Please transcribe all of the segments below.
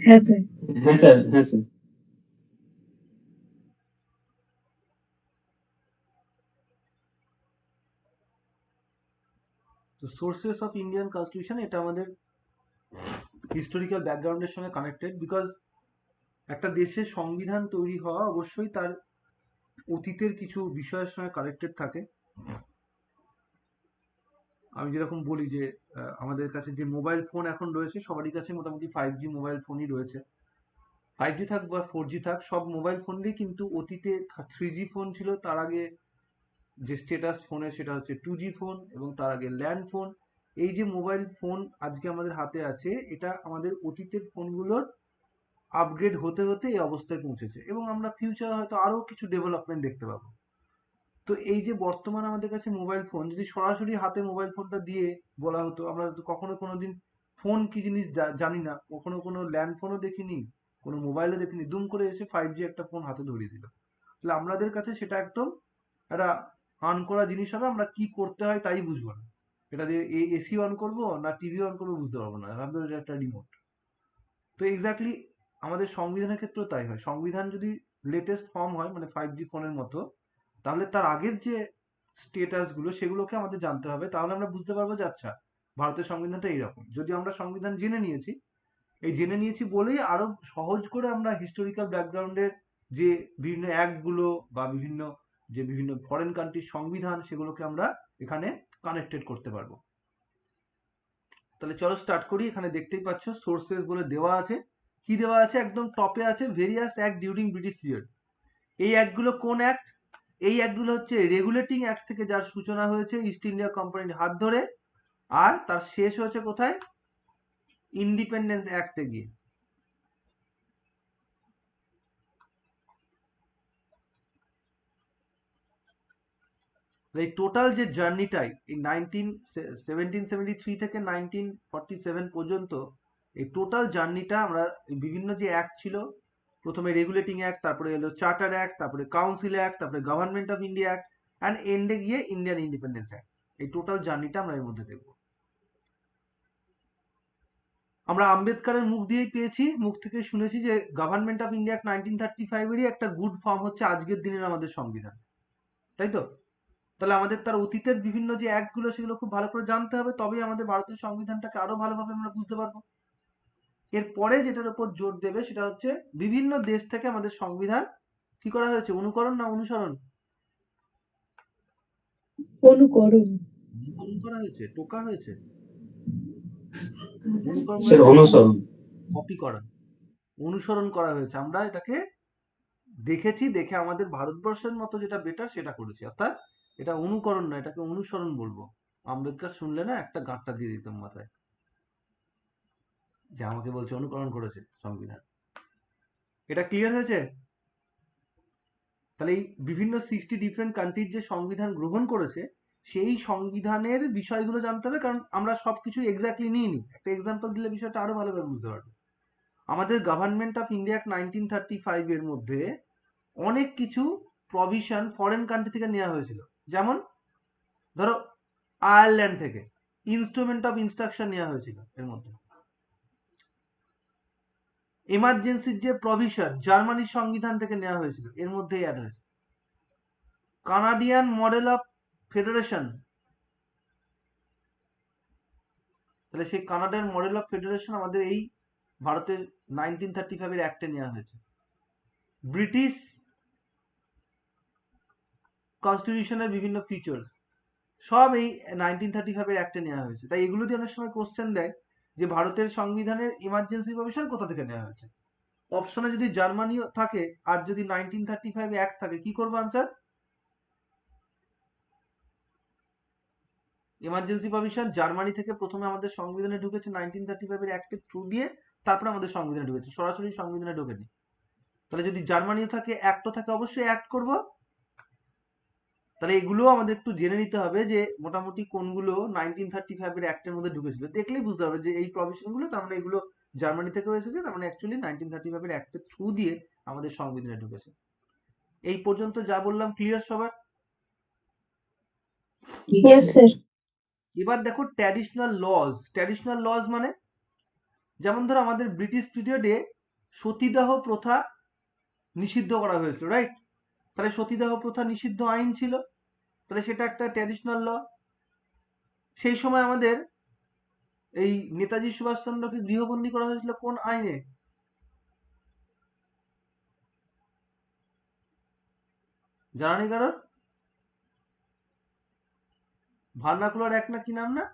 হ্যাঁ স্যার। হ্যাঁ স্যার, হ্যাঁ স্যার। তো সোর্সেস অফ ইন্ডিয়ান কনস্টিটিউশন, এটা আমাদের হিস্টোরিক্যাল ব্যাকগ্রাউন্ডের সঙ্গে কানেক্টেড, বিকজ একটা দেশের সংবিধান তৈরি হওয়া অবশ্যই তার অতীতের কিছু বিষয়ের সঙ্গে কানেক্টেড থাকে। আমি যেরকম বলি যে আমাদের কাছে যে মোবাইল ফোন এখন রয়েছে, সবারই কাছে মোটামুটি 5G মোবাইল ফোনই রয়েছে। 5G থাক বা 4G থাক, সব মোবাইল ফোনই কিন্তু অতীতে 3G ফোন ছিল, তার আগে যে স্ট্যাটাস ফোনে সেটা হচ্ছে 2G ফোন, এবং তার আগে ল্যান্ড ফোন। এই যে মোবাইল ফোন আজকে আমাদের হাতে আছে, এটা আমাদের অতীতের ফোনগুলোর আপগ্রেড হতে হতে এই অবস্থায় পৌঁছেছে, এবং আমরা ফিউচারে হয়তো আরো কিছু ডেভেলপমেন্ট দেখতে পাবো। তো এই যে বর্তমান আমাদের কাছে মোবাইল ফোন, যদি সরাসরি হাতে মোবাইল ফোনটা দিয়ে বলা হতো, আমরা তো কখনো কোনোদিন ফোন কি জিনিস জানি না, কখনো কোনো ল্যান্ড ফোনও দেখিনি, কোনো মোবাইলও দেখিনি, দুম করে এসে 5G একটা ফোন হাতে ধরিয়ে দিল, তাহলে আমাদের কাছে সেটা একদম একটা অন করা জিনিস হবে, আমরা কি করতে হয় তাই বুঝবো না। এটা দিয়ে এসি অন করবো না টিভি অন করবো বুঝতে পারবো না, ভাববো এটা একটা রিমোট। তো এক্স্যাক্টলি আমাদের সংবিধানের ক্ষেত্রেও তাই হয়। সংবিধান যদি লেটেস্ট ফর্ম হয়, মানে 5G ফোনের মতো, তাহলে তার আগের যে স্টেটাস গুলো সেগুলোকে আমাদের জানতে হবে, তাহলে আমরা বুঝতে পারবো যে আচ্ছা ভারতের সংবিধানটা এইরকম। যদি আমরা সংবিধান জেনে নিয়েছি, এই জেনে নিয়েছি বলেই আরো সহজ করে আমরা হিস্টোরিক্যাল ব্যাকগ্রাউন্ডের যে বিভিন্ন অ্যাক্ট গুলো বা বিভিন্ন ফরেন কান্ট্রির সংবিধান, সেগুলোকে আমরা এখানে কানেক্টেড করতে পারবো। তাহলে চলো স্টার্ট করি। এখানে দেখতেই পাচ্ছ সোর্সেস বলে দেওয়া আছে। কি দেওয়া আছে? একদম টপে আছে various act during British period. এই অ্যাক্টগুলো কোন অ্যাক্ট? এই অ্যাক্টগুলো হচ্ছে রেগুলেটিং অ্যাক্ট থেকে, যার সূচনা হয়েছে ইস্ট ইন্ডিয়া কোম্পানির হাত ধরে, আর তার শেষ হয়েছে কোথায়? ইন্ডিপেন্ডেন্স অ্যাক্টে গিয়ে। এই টোটাল যে জার্নিটাই, এই 1773 থেকে 1947 পর্যন্ত, এই টোটাল জার্নিটা আমরা বিভিন্ন যে অ্যাক্ট ছিল, প্রথমে রেগুলেটিং অ্যাক্ট, তারপরে এলো চার্টার অ্যাক্ট, তারপরে কাউন্সিল অ্যাক্ট, তারপরে government of India act, and এন্ডে গিয়ে ইন্ডিয়ান ইন্ডিপেন্ডেন্স অ্যাক্ট। এই টোটাল জার্নিটা আমরা এর মধ্যে দেখব। আমরা আম্বেদকারের মুখ দিয়েই পেয়েছি, মুখ থেকে শুনেছি যে গভর্নমেন্ট অফ ইন্ডিয়া অ্যাক্ট 1935-এরই একটা গুড ফর্ম হচ্ছে আজকের দিনের আমাদের সংবিধান, তাই তো? তাহলে আমাদের তার অতীতের বিভিন্ন যে অ্যাক্ট গুলো, সেগুলো খুব ভালো করে জানতে হবে, তবেই আমাদের ভারতের সংবিধানটাকে আরো ভালোভাবে আমরা বুঝতে পারবো। এরপরে যেটার উপর জোর দেবে সেটা হচ্ছে বিভিন্ন দেশ থেকে আমাদের সংবিধান কি করা হয়েছে, অনুকরণ না অনুসরণ? অনুকরণ। অনুকরণ করা হয়েছে, টোকা হয়েছে। অনুকরণ স্যার মানে অনুসরণ। কপি করা, অনুসরণ করা হয়েছে। আমরা এটাকে দেখেছি, দেখে আমাদের ভারতবর্ষের মতো যেটা বেটার সেটা করেছি, অর্থাৎ এটা অনুকরণ না, এটাকে অনুসরণ বলবো। আম্বেদকর শুনলে না একটা গাঁটটা দিয়ে দিতাম মাথায়, যে আমাকে বলছে অনুকরণ করেছে সংবিধান। এটা ক্লিয়ার হয়েছে? তাহলে এই বিভিন্ন 60 ডিফারেন্ট কান্ট্রির যে সংবিধান গ্রহণ করেছে, সেই সংবিধানের বিষয়গুলো জানতে হবে, কারণ আমরা সবকিছু এক্স্যাক্টলি নিইনি। একটা এক্সাম্পল দিলে বিষয়টা আরো ভালোভাবে বুঝতে পারবে। আমাদের গভর্নমেন্ট অফ ইন্ডিয়া 1935 এর মধ্যে অনেক কিছু প্রভিশন ফরেন কান্ট্রি থেকে নেওয়া হয়েছিল। যেমন ধরো আয়ারল্যান্ড থেকে ইনস্ট্রুমেন্ট অফ ইনস্ট্রাকশন নেওয়া হয়েছিল এর মধ্যে। এমার্জেন্সির যে প্রভিশন জার্মানির সংবিধান থেকে নেওয়া হয়েছিল, এর মধ্যেই অ্যাড হয়েছে। কানাডিয়ান মডেল অফ ফেডারেশন, তাহলে সেই কানাডার মডেল অফ ফেডারেশন আমাদের এই ভারতের 1935 এর অ্যাক্টে নেওয়া হয়েছে। ব্রিটিশ কনস্টিটিউশনের বিভিন্ন ফিচার্স সব এই 1935 এর অ্যাক্টে নেওয়া হয়েছে। তাই এগুলো দিয়ে অনেক সময় কোশ্চেন দেয় যে ভারতের সংবিধানের ইমার্জেন্সি প্রভিশন কোথা থেকে নেওয়া হয়েছে। অপশনে যদি জার্মানিও থাকে আর যদি 1935 অ্যাক্ট থাকে, কি করবো আনসার? ইমার্জেন্সি প্রভিশন জার্মানি থেকে প্রথমে আমাদের সংবিধানে ঢুকেছে 1935 এর অ্যাক্টের থ্রু দিয়ে, তারপরে আমাদের সংবিধানে ঢুকেছে, সরাসরি সংবিধানে ঢোকেনি। তাহলে যদি জার্মানিও থাকে, অ্যাক্টও থাকে, অবশ্যই অ্যাক্ট করব। তাহলে এগুলো আমাদের একটু জেনে নিতে হবে যে মোটামুটি কোনগুলো 1935 এর অ্যাক্টের মধ্যে ঢুকেছিল। দেখলেই বুঝতে হবে যে এই প্রভিশন গুলো তার মানে এগুলো জার্মানি থেকে এসেছে, তার মানে অ্যাকচুয়ালি 1935 এর অ্যাক্টের থ্রু দিয়ে আমাদের সংবিধানে ঢুকেছে। এই পর্যন্ত যা বললাম ক্লিয়ার সবার? Yes sir. এবার দেখো ট্র্যাডিশনাল লজ। ট্র্যাডিশনাল লজ মানে, যেমন ধরো আমাদের ব্রিটিশ পিরিয়ডে সতীদাহ প্রথা নিষিদ্ধ করা হয়েছিল, রাইট? তাহলে সতীদাহ প্রথা নিষিদ্ধ আইন ছিল, তাহলে সেটা একটা ট্র্যাডিশনাল ল। সেই সময় আমাদের এই নেতাজি সুভাষচন্দ্রকে গৃহবন্দী করা হয়েছিল কোন আইনে? জানা নেই কারোর? ভার্নাকুলার অ্যাক্ট না কি নাম না,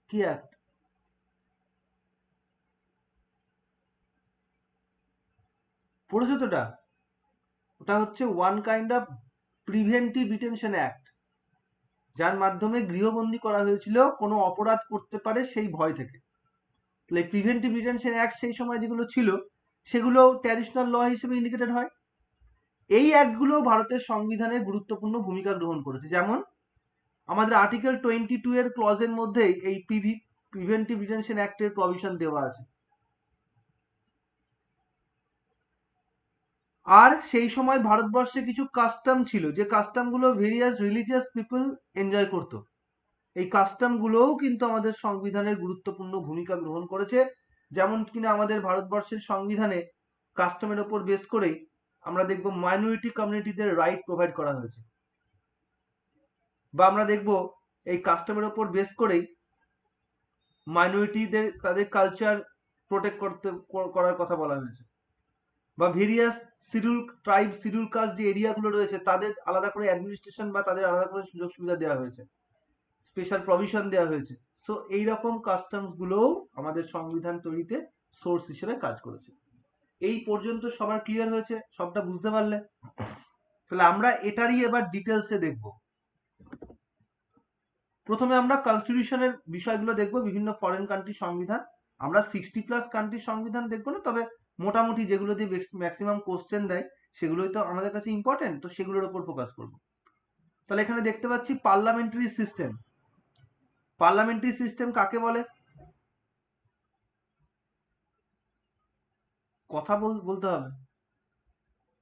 কি অ্যাক্ট? পড়েছো তো ওটা? ওটা হচ্ছে one kind of preventive detention act, যার মাধ্যমে গৃহবন্দী করা হয়েছিল কোনো অপরাধ করতে পারে সেই ভয় থেকে। তাহলে প্রিভেন্টিভ ডিটেনশন অ্যাক্ট সেই সময় যেগুলো ছিল সেগুলো ট্র্যাডিশনাল ল হিসেবে ইন্ডিকেটেড হয়। এই অ্যাক্টগুলো ভারতের সংবিধানের গুরুত্বপূর্ণ ভূমিকা গ্রহণ করেছে। যেমন আমাদের আর্টিকেল 22 এর ক্লজের মধ্যে এই প্রিভেন্টিভ ডিটেনশন অ্যাক্টের প্রভিশন দেওয়া আছে। আর সেই সময় ভারতবর্ষে কিছু কাস্টম ছিল, যে কাস্টমগুলো ভেরিয়াস রিলিজিয়াস পিপল এনজয় করতো। এই কাস্টমগুলোও কিন্তু আমাদের সংবিধানের গুরুত্বপূর্ণ ভূমিকা গ্রহণ করেছে। যেমন কিনা আমাদের ভারতবর্ষের সংবিধানে কাস্টমের ওপর বেস করেই আমরা দেখব মাইনরিটি কমিউনিটিদের রাইট প্রোভাইড করা হয়েছে, বা আমরা দেখব এই কাস্টমের ওপর বেস করেই মাইনরিটিদের তাদের কালচার প্রোটেক্ট করার কথা বলা হয়েছে, বা various schedule tribe schedule caste যে এরিয়াগুলো রয়েছে তাদের আলাদা করে অ্যাডমিনিস্ট্রেশন বা তাদের আলাদা করে সুযোগ সুবিধা দেওয়া হয়েছে, স্পেশাল প্রভিশন দেওয়া হয়েছে। সো এইরকম কাস্টমস গুলোও আমাদের সংবিধান তৈরিতে সোর্স হিসেবে কাজ করেছে। এই পর্যন্ত সবার ক্লিয়ার হয়েছে? সবটা বুঝতে পারলে? তাহলে আমরা এটারই এবার ডিটেলসে দেখব। প্রথমে আমরা কনস্টিটিউশনের বিষয়গুলো দেখব, বিভিন্ন ফরেন কান্ট্রির সংবিধান। আমরা 60+ কান্ট্রির সংবিধান দেখবো না, তবে মোটামুটি যেগুলো দিয়ে ম্যাক্সিমাম কোশ্চেন দেয় সেগুলোই তো আমাদের কাছে ইম্পর্টেন্ট, তো সেগুলোর উপর ফোকাস করব। তাহলে এখানে দেখতে পাচ্ছি পার্লামেন্টারি সিস্টেম। পার্লামেন্টারি সিস্টেম কাকে বলে? কথা বলতে হবে,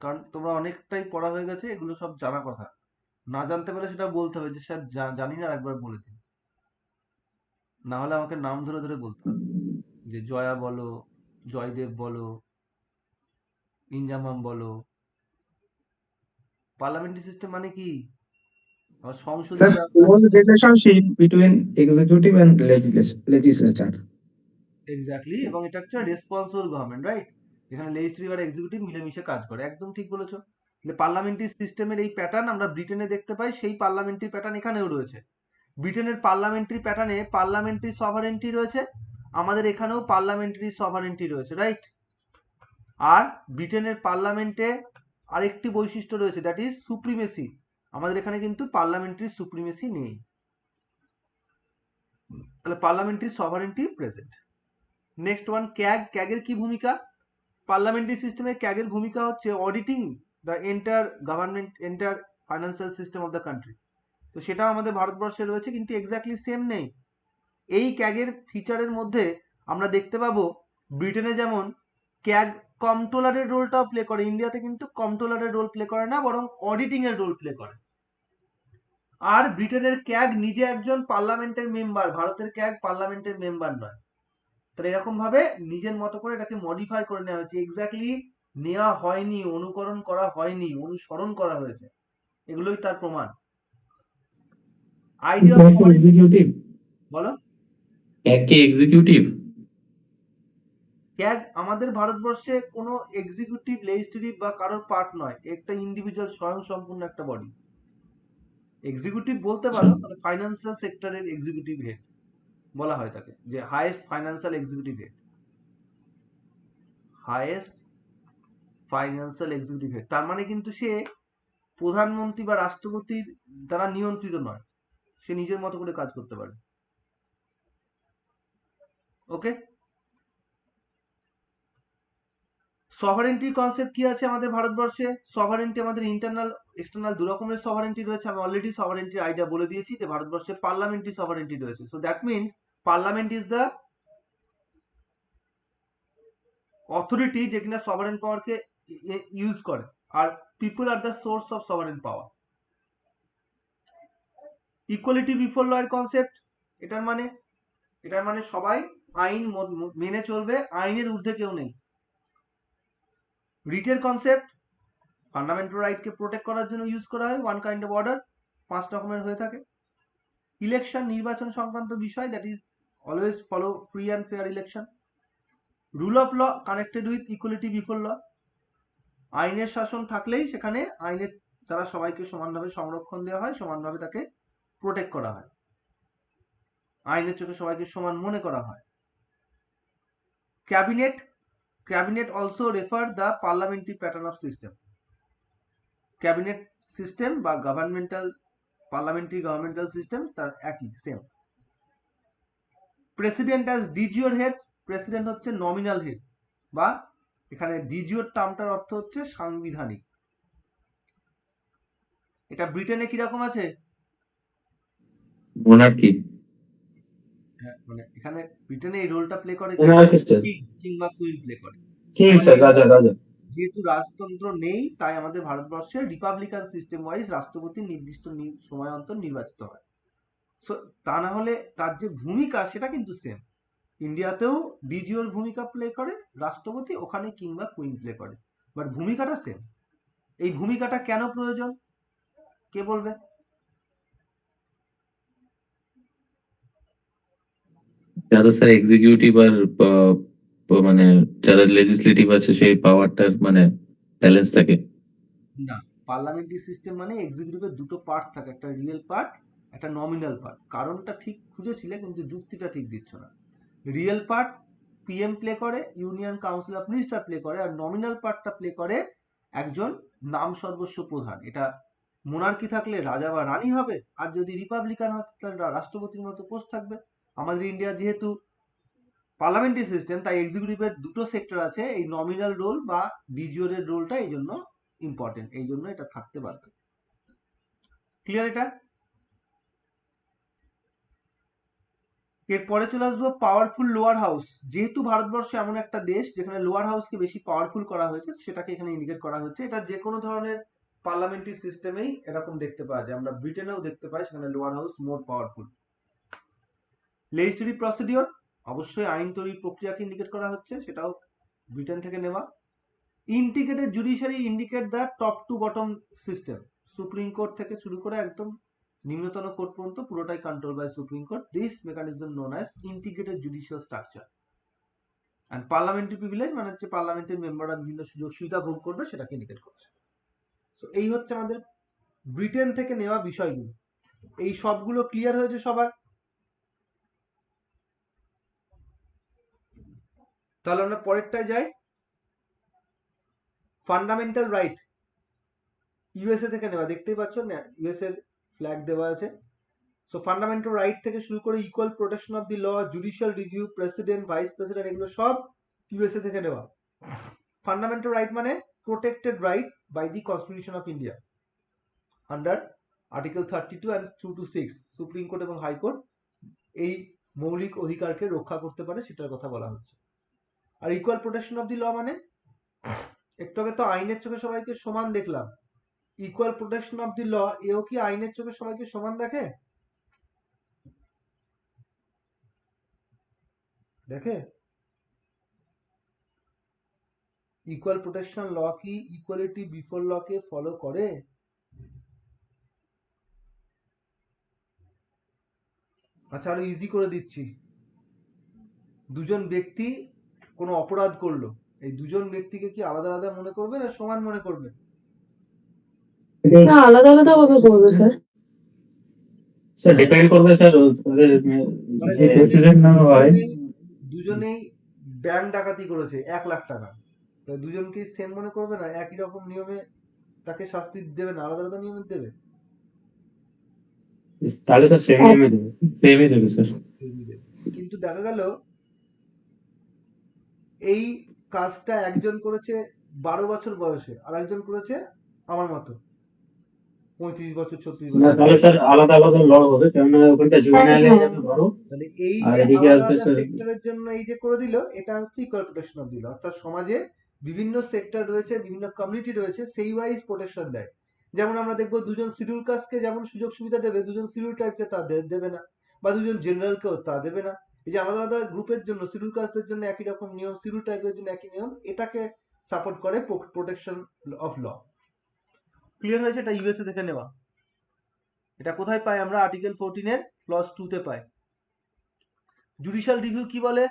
কারণ তোমরা অনেকটাই পড়া হয়ে গেছে, এগুলো সব জানা কথা। না জানতে পারলে সেটা বলতে হবে যে স্যার জানি না, একবার বলে দিন। না হলে আমাকে নাম ধরে ধরে বলতে হবে, যে জয়া বলো, জয়দেব বলো, ইনজামাম বলো। পার্লামেন্টারি সিস্টেম মানে কি? আমার সংসদীয় Sir, close relationship between executive and legislature. Exactly, এবং এটা হচ্ছে রেসপন্সিবল গভর্নমেন্ট, রাইট? এখানে লেজিসলেটিভ আর এক্সিকিউটিভ মিলেমিশে কাজ করে, একদম ঠিক বলেছো। পার্লামেন্টারি সিস্টেমের এই প্যাটার্ন আমরা ব্রিটেনে দেখতে পাই, সেই পার্লামেন্টারি প্যাটার্ন এখানেও রয়েছে। ব্রিটেনের পার্লামেন্টারি প্যাটার্নে পার্লামেন্টারি সভারেন্টি রয়েছে, আমাদের এখানেও পার্লামেন্টারি সভারেন্টি রয়েছে, রাইট? আর ব্রিটেনের পার্লামেন্টে আরেকটি বৈশিষ্ট্য রয়েছে, দ্যাট ইজ সুপ্রিমেসি। আমাদের এখানে কিন্তু পার্লামেন্টারি সুপ্রিমেসি নেই। তাহলে parliamentary sovereignty present. Next one, ক্যাগের কি ভূমিকা? পার্লামেন্টারি সিস্টেমে ক্যাগের ভূমিকা হচ্ছে auditing the entire government, entire financial system of the country. তো সেটাও আমাদের ভারতবর্ষে রয়েছে, কিন্তু এক্স্যাক্টলি সেম নেই। এই ক্যাগের ফিচারের মধ্যে আমরা দেখতে পাবো ব্রিটেনে যেমন ক্যাগ কন্ট্রোলারের রোলটাও প্লে করে, ইন্ডিয়াতে কিন্তু কন্ট্রোলারের রোল প্লে করে না, বরং অডিটিং এর রোল প্লে করে। আর ব্রিটেনের ক্যাগ নিজে একজন পার্লামেন্টের মেম্বার, ভারতের ক্যাগ পার্লামেন্টের মেম্বার নয়। তাহলে এরকম ভাবে নিজের মতো করে এটাকে মডিফাই করে নেওয়া হয়েছে, এক্স্যাক্টলি নেওয়া হয়নি, অনুকরণ করা হয়নি, অনুসরণ করা হয়েছে। এগুলোই তার প্রমাণ। আইডিয়া অফ এক্সিকিউটিভ, বলো। একে এক্সিকিউটিভ। ক্যাগ আমাদের ভারতবর্ষে কোনো এক্সিকিউটিভ লেজিসলেটিভ বা কারোর পার্ট নয়, একটা ইন্ডিভিজুয়াল স্বয়ংসম্পূর্ণ একটা বডি। এক্সিকিউটিভ বলতে পারো, মানে ফাইন্যান্সিয়াল সেক্টরের এক্সিকিউটিভ হেড বলা হয় তাকে, যে highest financial executive head, highest financial executive head. তার মানে কিন্তু সে প্রধানমন্ত্রী বা রাষ্ট্রপতির দ্বারা নিয়ন্ত্রিত নয়, সে নিজের মতো করে কাজ করতে পারে। ওকে, সভারেন্টির কনসেপ্ট কি আছে আমাদের ভারতবর্ষে? সভারেন্টি আমাদের ইন্টারনাল এক্সটার্নাল দু রকমের সভারেন্টি রয়েছে। আমি অলরেডি সভারেন্টির আইডিয়া বলে দিয়েছি, যে ভারতবর্ষে পার্লামেন্টারি সভারেন্টি রয়েছে। So that means parliament is the authority যে কিনা সভারেন পাওয়ারকে ইউজ করে, আর people are the source of sovereign power. Equality before law এর কনসেপ্ট, এটার মানে সবাই আইন মেনে চলবে, আইনের ঊর্ধ্বে কেউ নেই। রিটের কনসেপ্ট ফান্ডামেন্টাল রাইটকে প্রোটেক্ট করার জন্য ইউজ করা হয়, ওয়ান কাইন্ড অফ অর্ডার, 5 রকমের হয়ে থাকে। ইলেকশন নির্বাচন সংক্রান্ত বিষয়, that is always follow free and fair election. Rule of law connected with equality before law, আইনের শাসন থাকলেই সেখানে আইনের দ্বারা সবাইকে সমানভাবে সংরক্ষণ দেওয়া হয়, সমানভাবে তাকে প্রোটেক্ট করা হয়, আইনের চোখে সবাইকে সমান মনে করা হয়। Cabinet also refer the parliamentary pattern of system. Cabinet system বা পার্লামেন্টারি সিস্টেম তার একই, same. President as de jure head, president হচ্ছে নমিনাল হেড, বা এখানে ডিজিওর টার্মটার অর্থ হচ্ছে সাংবিধানিক। এটা ব্রিটেনে কিরকম আছে? মোনার্কি। হ্যাঁ, মানে এখানে ব্রিটেনে এই রোলটা প্লে করে মোনার্কি স্যার। কিং বা কুইন প্লে করে। কিং স্যার, রাজা রাজা। যেহেতু রাজতন্ত্র নেই, তাই আমাদের ভারতবর্ষে রিপাবলিকান সিস্টেম ওয়াইজ রাষ্ট্রপতি নির্দিষ্ট সময় অন্তর নির্বাচিত হয়। সো তা না হলে তার যে ভূমিকা সেটা কিন্তু সেম। ইন্ডিয়াতেও ডিজিওর ভূমিকা প্লে করে রাষ্ট্রপতি, ওখানে কিং বা কুইন প্লে করে, বাট ভূমিকাটা সেম। এই ভূমিকাটা কেন প্রয়োজন, কে বলবে? যারা স্যার এক্সিকিউটিভ আর মানে যারা লেজিসলেটিভ আছে সেই পাওয়ারটার মানে ব্যালেন্স থাকে। না, পার্লামেন্টারি সিস্টেম মানে এক্সিকিউটিভের দুটো পার্ট থাকে, একটা রিয়েল পার্ট, একটা নমিনাল পার্ট। কারণটা ঠিক খুঁজেছিলে কিন্তু যুক্তিটা ঠিক দিচ্ছ না। রিয়েল পার্ট পিএম প্লে করে, union council of minister play করে, আর নমিনাল পার্টটা প্লে করে একজন নাম সর্বস্ব প্রধান। এটা মোনার্কি থাকলে রাজা বা রানী হবে, আর যদি রিপাবলিকান হয় তাহলে রাষ্ট্রপতির মতো পোস্ট থাকবে। আমাদের ইন্ডিয়া যেহেতু পার্লামেন্টারি সিস্টেম, তাই এক্সিকিউটিভের দুটো সেক্টর আছে, এই নমিনাল রোল বা ডিজিওরের রোলটা এই জন্য ইম্পর্টেন্ট, এই জন্য এটা থাকতে বাধ্য। ক্লিয়ার এটা? এরপরে চলে আসবো পাওয়ারফুল লোয়ার হাউস। যেহেতু ভারতবর্ষ এমন একটা দেশ যেখানে লোয়ার হাউসকে বেশি পাওয়ারফুল করা হয়েছে, সেটাকে এখানে ইন্ডিকেট করা হচ্ছে। এটা যে কোনো ধরনের পার্লামেন্টারি সিস্টেমেই এরকম দেখতে পাওয়া যায়, আমরা ব্রিটেনেও দেখতে পাই, সেখানে lower house more powerful. Legislative procedure, অবশ্যই আইন তৈরির প্রক্রিয়াকে ইন্ডিকেট করা হচ্ছে, সেটাও ব্রিটেন থেকে নেওয়া। Integrated judiciary indicate the top to bottom system, supreme court থেকে শুরু করে একদম নিম্নতম কোর্ট পর্যন্ত পুরোটাই control by supreme court. This mechanism known as integrated judicial structure. And parliamentary privilege মানে হচ্ছে পার্লামেন্টের মেম্বাররা বিভিন্ন সুযোগ সুবিধা ভোগ করবে, সেটাকে ইন্ডিকেট করছে। তো এই হচ্ছে আমাদের ব্রিটেন থেকে নেওয়া বিষয়গুলো। এই সবগুলো ক্লিয়ার হয়েছে সবার? তাহলে আমরা পরেরটায় যাই। ফান্ডামেন্টাল রাইট ইউএসএ থেকে নেওয়া, দেখতেই পাচ্ছ না ইউএসএ এর ফ্ল্যাগ দেওয়া আছে। সো ফান্ডামেন্টাল রাইট থেকে শুরু করে equal protection of the law, judicial review, president, vice president, এগুলো সব ইউএসএ থেকে নেওয়া। ফান্ডামেন্টাল রাইট মানে protected right by the constitution of India under article 32 and 2 to 6। Supreme court এবং হাইকোর্ট এই মৌলিক অধিকারকে রক্ষা করতে পারে, সেটার কথা বলা হচ্ছে। আর ইকুয়াল প্রোটেকশন অফ দি ল মানে একটু আগে তো আইনের চোখে সবাইকে সমান দেখলাম, ইকুয়াল প্রোটেকশন অফ দি ল এও কি আইনের চোখে সবাইকে সমান দেখে? দেখে? ইকুয়াল প্রোটেকশন ল কি ইকুয়ালিটি বিফোর ল কে ফলো করে? আচ্ছা, আরো ইজি করে দিচ্ছি। দুজন ব্যক্তি কোনো অপরাধ করলো, এই দুজন ব্যক্তিকে কি আলাদা আলাদা মনে করবে না সমান মনে করবে? না, আলাদা আলাদা ভাবে করবে স্যার। স্যার ডিপেন্ড করবে স্যার ওদের মানে যে প্রেসিডেন্ট না হয়। দুজনেই ব্যাংক ডাকাতি করেছে 1 লাখ টাকা, তাই দুজনকে সেম মনে করবে না? একই রকম নিয়মে তাকে শাস্তি দেবে না, আলাদা আলাদা নিয়মে দেবে? তাহলে স্যার সেমই দেবে, সেমই দেবে স্যার। কিন্তু দেখা গেল এই কাজটা একজন করেছে 12 বছর বয়সে, আর একজন করেছে আমার মতো 35 বছর 36 না বছর। তাহলে স্যার আলাদা আলাদা ল হবে, কেননা ওখানটা জুভেনাইল হ্যাঁ। যাবে বড়, তাহলে এই আর যে এদিকে আলাদা আসবে আলাদা স্যার। সেক্টরের জন্য এই যে করে দিল, এটা হচ্ছে ইকুয়াল প্রোটেকশন অফ দিল। অর্থাৎ সমাজে বিভিন্ন সেক্টর রয়েছে, বিভিন্ন কমিউনিটি রয়েছে, সেই ওয়াইজ প্রোটেকশন দেয়। যেমন আমরা দেখবো দুজন শিডিউল কাস্টকে যেমন সুযোগ সুবিধা দেবে, দুজন শিডিউল ট্রাইবকে তা দেবে না, বা দুজন জেনারেলকেও তা দেবে না। এই যে আলাদা আলাদা গ্রুপের জন্য, শিডিউল কাস্টদের জন্য একই রকম নিয়ম, শিডিউল ট্রাইবের জন্য একই নিয়ম, এটাকে সাপোর্ট করে প্রোটেকশন অফ ল। ক্লিয়ার হয়েছে? এটা ইউএসএ থেকে নেওয়া। এটা কোথায় পাই আমরা? আর্টিকেল 14 এর ক্লজ 2 তে পাই। জুডিশিয়াল রিভিউ কি বলে?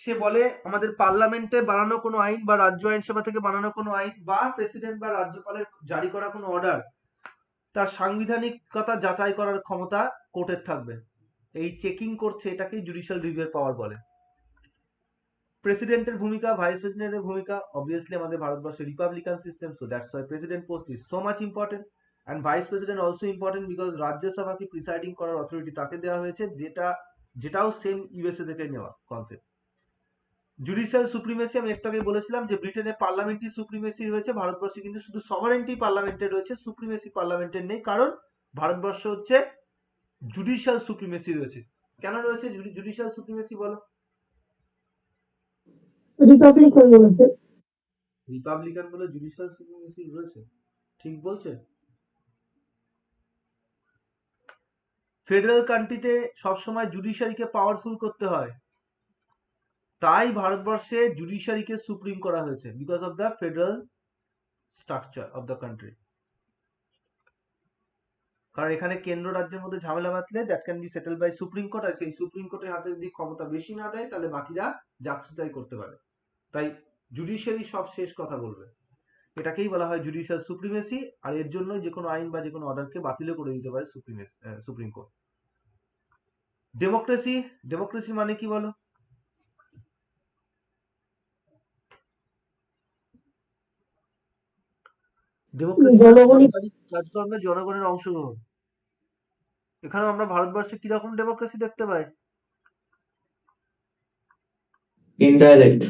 সে বলে আমাদের পার্লামেন্টে বানানো কোনো আইন বা রাজ্য আইনসভা থেকে বানানো কোনো আইন বা প্রেসিডেন্ট বা রাজ্যপালের জারি করা কোনো অর্ডার, তার সাংবিধানিকতা যাচাই করার ক্ষমতা কোর্টের থাকবে। এই চেকিং করছে, এটাকেই জুডিশিয়াল রিভিউর পাওয়ার বলে। প্রেসিডেন্টের ভূমিকা, ভাইস প্রেসিডেন্টের ভূমিকা, অবভিয়াসলি আমাদের ভারতবর্ষে republican system, so that's why president post is so much important, and vice president also important because রাজ্যসভাকে প্রিসাইডিং করার অথরিটি তাকে দেওয়া হয়েছে, যেটাও সেম ইউএসএ থেকে নেওয়া কনসেপ্ট। জুডিশিয়াল সুপ্রিমেসি আমি একটু আগে বলেছিলাম যে ব্রিটেনে পার্লামেন্টারি সুপ্রিমেসি রয়েছে, ভারতবর্ষে কিন্তু শুধু সভারেন্টি পার্লামেন্টে রয়েছে, সুপ্রিমেসি পার্লামেন্টের নেই, কারণ ভারতবর্ষ হচ্ছে জুডিশিয়াল সুপ্রিমেসি রয়েছে। কেন রয়েছে জুডিশিয়াল সুপ্রিমেসি বলো? রিপাবলিকান বলেছে। রিপাবলিকান বলে জুডিশিয়াল সুপ্রিমেসি রয়েছে, ঠিক বলছে? ফেডারেল কান্ট্রিতে সবসময় জুডিশিয়ারিকে পাওয়ারফুল করতে হয়, তাই ভারতবর্ষে জুডিশিয়ারিকে সুপ্রিম করা হয়েছে because of the federal structure of the country. কারণ এখানে কেন্দ্র রাজ্যের মধ্যে ঝামেলা বাঁধলে that can be settle by supreme court, আর সেই সুপ্রিম কোর্টের হাতে যদি ক্ষমতা বেশি না দেয় তাহলে বাকিরা যা খুশি তাই করতে পারে, তাই জুডিশিয়ারি সব শেষ কথা বলবে। এটাকেই বলা হয় জুডিশিয়াল সুপ্রিমেসি, আর এর জন্য যে কোনো আইন বা যে কোনো অর্ডারকে বাতিলও করে দিতে পারে সুপ্রিম কোর্ট। ডেমোক্রেসি, ডেমোক্রেসি মানে কি বলো? ডেমোক্রেসি মানে জনগণই সরকারি কাজকর্মে জনগণের অংশগ্রহণ। এখানে আমরা ভারতবর্ষে কিরকম ডেমোক্রেসি দেখতে পাই? Indirect.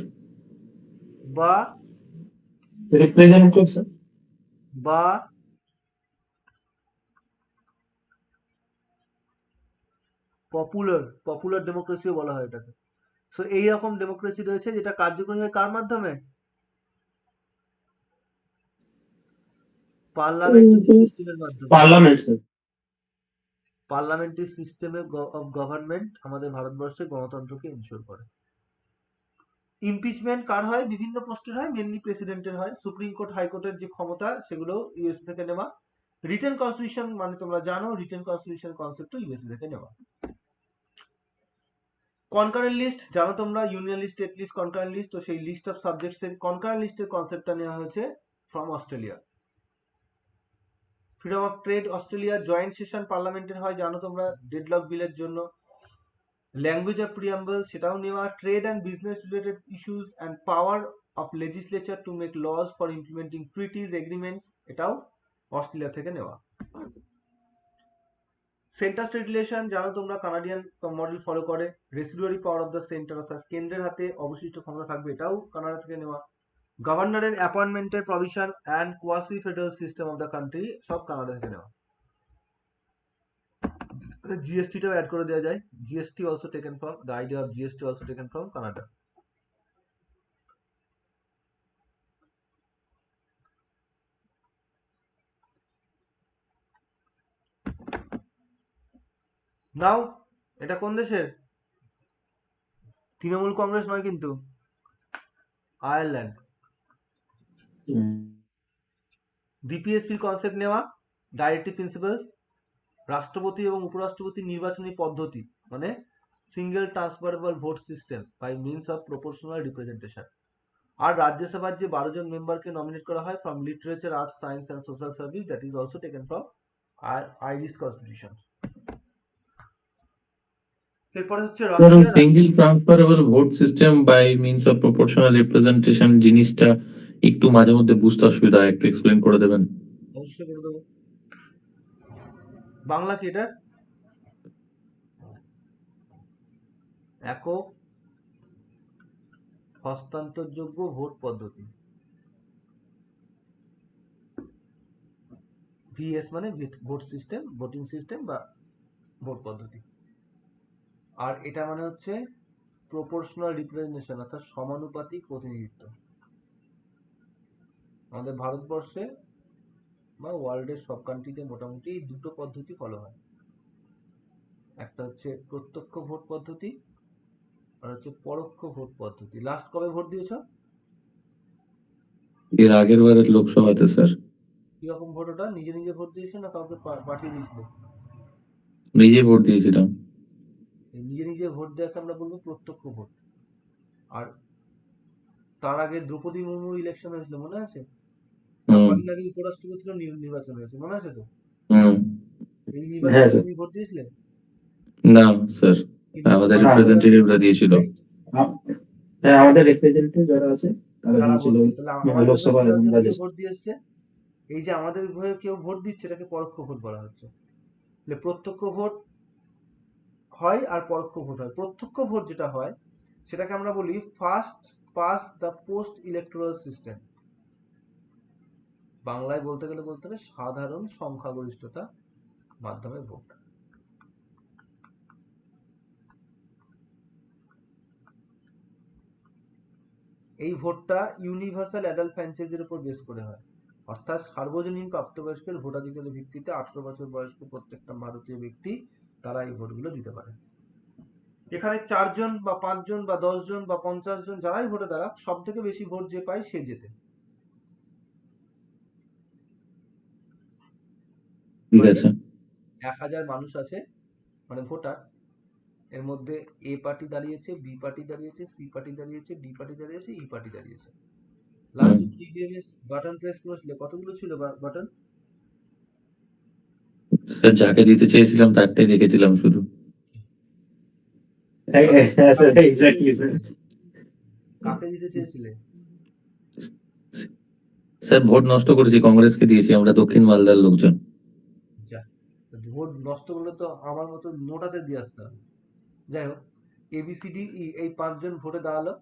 বা Representative, sir. বা পপুলার ডেমোক্রেসিও বলা হয় এটাকে। সো এইরকম ডেমোক্রেসি রয়েছে যেটা কার্যকরী হয় কার মাধ্যমে? পার্লামেন্টারি সিস্টেমের মাধ্যমে। Parliament, sir. পার্লামেন্টারি সিস্টেমে অফ গভর্নমেন্ট আমাদের ভারতবর্ষে গণতন্ত্রকে এনশিওর করে। ইমপিচমেন্ট কার হয়? বিভিন্ন পোস্টের হয়, মেনলি প্রেসিডেন্টের হয়। সুপ্রিম কোর্ট, হাইকোর্টের যে ক্ষমতা সেগুলো ইউএসএ থেকে নেওয়া। রিটেন কনস্টিটিউশন মানে তোমরা জানো, রিটেন কনস্টিটিউশন কনসেপ্ট ইউএসএ থেকে নেওয়া। কনকারেন্ট লিস্ট জানো তোমরা, union list, state list, concurrent list, তো সেই লিস্ট অফ সাবজেক্টস এর কনকারেন্ট লিস্টের কনসেপ্টটা নেওয়া হয়েছে from Australia. Freedom of trade, Australia joint session পার্লামেন্টের হয় জানো তোমরা ডেডলক বিলের জন্য। ল্যাঙ্গুয়েজ অফ প্রিয়াম্বল সেটাও নেওয়া। Trade and business related issues and power of legislature to make laws for implementing treaties agreements, এটাও অস্ট্রেলিয়া থেকে নেওয়া। সেন্টার স্টেট রিলেশন জানো তোমরা কানাডিয়ান মডেল ফলো করে। রেসিডুয়ারি পাওয়ার অফ দ্য সেন্টার, অর্থাৎ কেন্দ্রের হাতে অবশিষ্ট ক্ষমতা থাকবে, এটাও কানাডা থেকে নেওয়া। গভর্নরের অ্যাপয়েন্টমেন্টের provision and quasi federal system of the country সব কানাডা থেকে নেওয়া। জিএসটিটাও অ্যাড করে দেওয়া যায়। GST also taken from the idea of GST also taken from Canada. Now এটা কোন দেশের? তৃণমূল কংগ্রেস নয় কিন্তু, আয়ারল্যান্ড। ডিপিএসপির কনসেপ্ট নেওয়া, ডাইরেক্টিভ প্রিন্সিপালস, রাষ্ট্রপতি এবং উপরাষ্ট্রপতি নির্বাচনী পদ্ধতি মানে single transferable vote system by means of proportional representation. আর রাজ্যসভার যে 12 জন মেম্বারকে নমিনেট করা হয় from literature, arts, science and social service, that is also taken from Irish constitution. এরপরে হচ্ছে Russia. Single transferable vote system by means of proportional representation জিনিসটা একটু মাঝে মধ্যে বুঝতে অসুবিধা হয়, একটু এক্সপ্লেন করে দেবেন? অবশ্যই করে দেবো। বাংলা কি এটা? একক হস্তান্তরযোগ্য ভোট পদ্ধতি, ভিএস মানে ভোট সিস্টেম, ভোটিং সিস্টেম বা ভোট পদ্ধতি। আর এটা মানে হচ্ছে প্রপোর্শনাল রিপ্রেজেন্টেশন, অর্থাৎ সমানুপাতিক প্রতিনিধিত্ব। আমাদের ভারতবর্ষে বা ওয়ার্ল্ডের সব কান্ট্রিতে মোটামুটি দুটো পদ্ধতি ফলো হয়। একটা হচ্ছে প্রত্যক্ষ ভোট পদ্ধতি আর হচ্ছে পরোক্ষ ভোট পদ্ধতি। লাস্ট কবে ভোট দিয়েছো? এর আগের বারের লোকসভাতে স্যার কিরকম ভোট ওটা? নিজে নিজে ভোট দিয়েছো না কাউকে পাঠিয়ে দিয়েছিলে? নিজে ভোট দিয়েছিলাম। এই নিজে নিজে ভোট দেওয়াকে আমরা বলবো প্রত্যক্ষ ভোট। আর তার আগে দ্রৌপদী মুর্মুর ইলেকশন হয়েছিল, মনে আছে? তার হুম কদিন আগে উপরাষ্ট্রপতিরও নির্বাচন হয়েছে, মনে আছে তো? হুম। এই হ্যাঁ নির্বাচনে স্যার। তুমি ভোট দিয়েছিলে? না স্যার, কিন্তু আমাদের তোমার না স্যার। রিপ্রেজেন্টেটিভরা দিয়েছিল। হ্যাঁ, আমাদের রিপ্রেজেন্টেটিভ যারা আছে তারা তারা ভোট দিয়েছিল দিয়ে, তাহলে আমাদের হয়ে লোকসভা এবং কে রাজ্যসভা। ভোট দিয়ে এসছে? এই যে আমাদের হয়ে কেউ ভোট দিচ্ছে এটাকে পরোক্ষ ভোট বলা হচ্ছে। তাহলে প্রত্যক্ষ ভোট হয় আর পরোক্ষ ভোট হয়। প্রত্যক্ষ ভোট যেটা হয় সেটাকে আমরা বলি first pass the post electoral system. বাংলায় বলতে গেলে বলতে হবে সাধারণ সংখ্যাগরিষ্ঠতা মাধ্যমে ভোট। এই ভোটটা ইউনিভার্সাল অ্যাডাল্ট ফ্র্যাঞ্চাইজির উপর বেস করে হয়, অর্থাৎ সার্বজনীন প্রাপ্তবয়স্কের ভোটাধিকারের ভিত্তিতে 18 বছর বয়স্ক প্রত্যেকটা ভারতীয় ব্যক্তি তারা এই ভোটগুলো দিতে পারে। এখানে 4 জন বা 5 জন বা 10 জন বা 50 জন যারাই ভোটে দাঁড়াক, সব থেকে বেশি ভোট যে পায় সে জেতে। ঠিক আছে। 1000 মানুষ আছে মানে ভোটার, এর মধ্যে এ পার্টি দাঁড়িয়েছে, বি পার্টি দাঁড়িয়েছে, সি পার্টি দাঁড়িয়েছে, ডি পার্টি দাঁড়িয়েছে, ই পার্টি দাঁড়িয়েছে। লাস্ট হুম। যখন ইভিএম বাটন প্রেস করেছিল কতগুলো ছিল বাটন? স্যার যাকে দিতে চেয়েছিলাম তারটাই দেখেছিলাম শুধু। হ্যাঁ স্যার, এক্স্যাক্টলি স্যার। কাকে দিতে চেয়েছিলে? স্যার ভোট নষ্ট করেছি, কংগ্রেসকে দিয়েছি আমরা, দক্ষিণ মালদার লোকজন। যা, ভোট নষ্ট করলে তো আমার মতো মোটাতে দিয়ে আসতে হবে। যাই হোক, এবিসিডি এই 5 জন ভোটে দাঁড়ালো।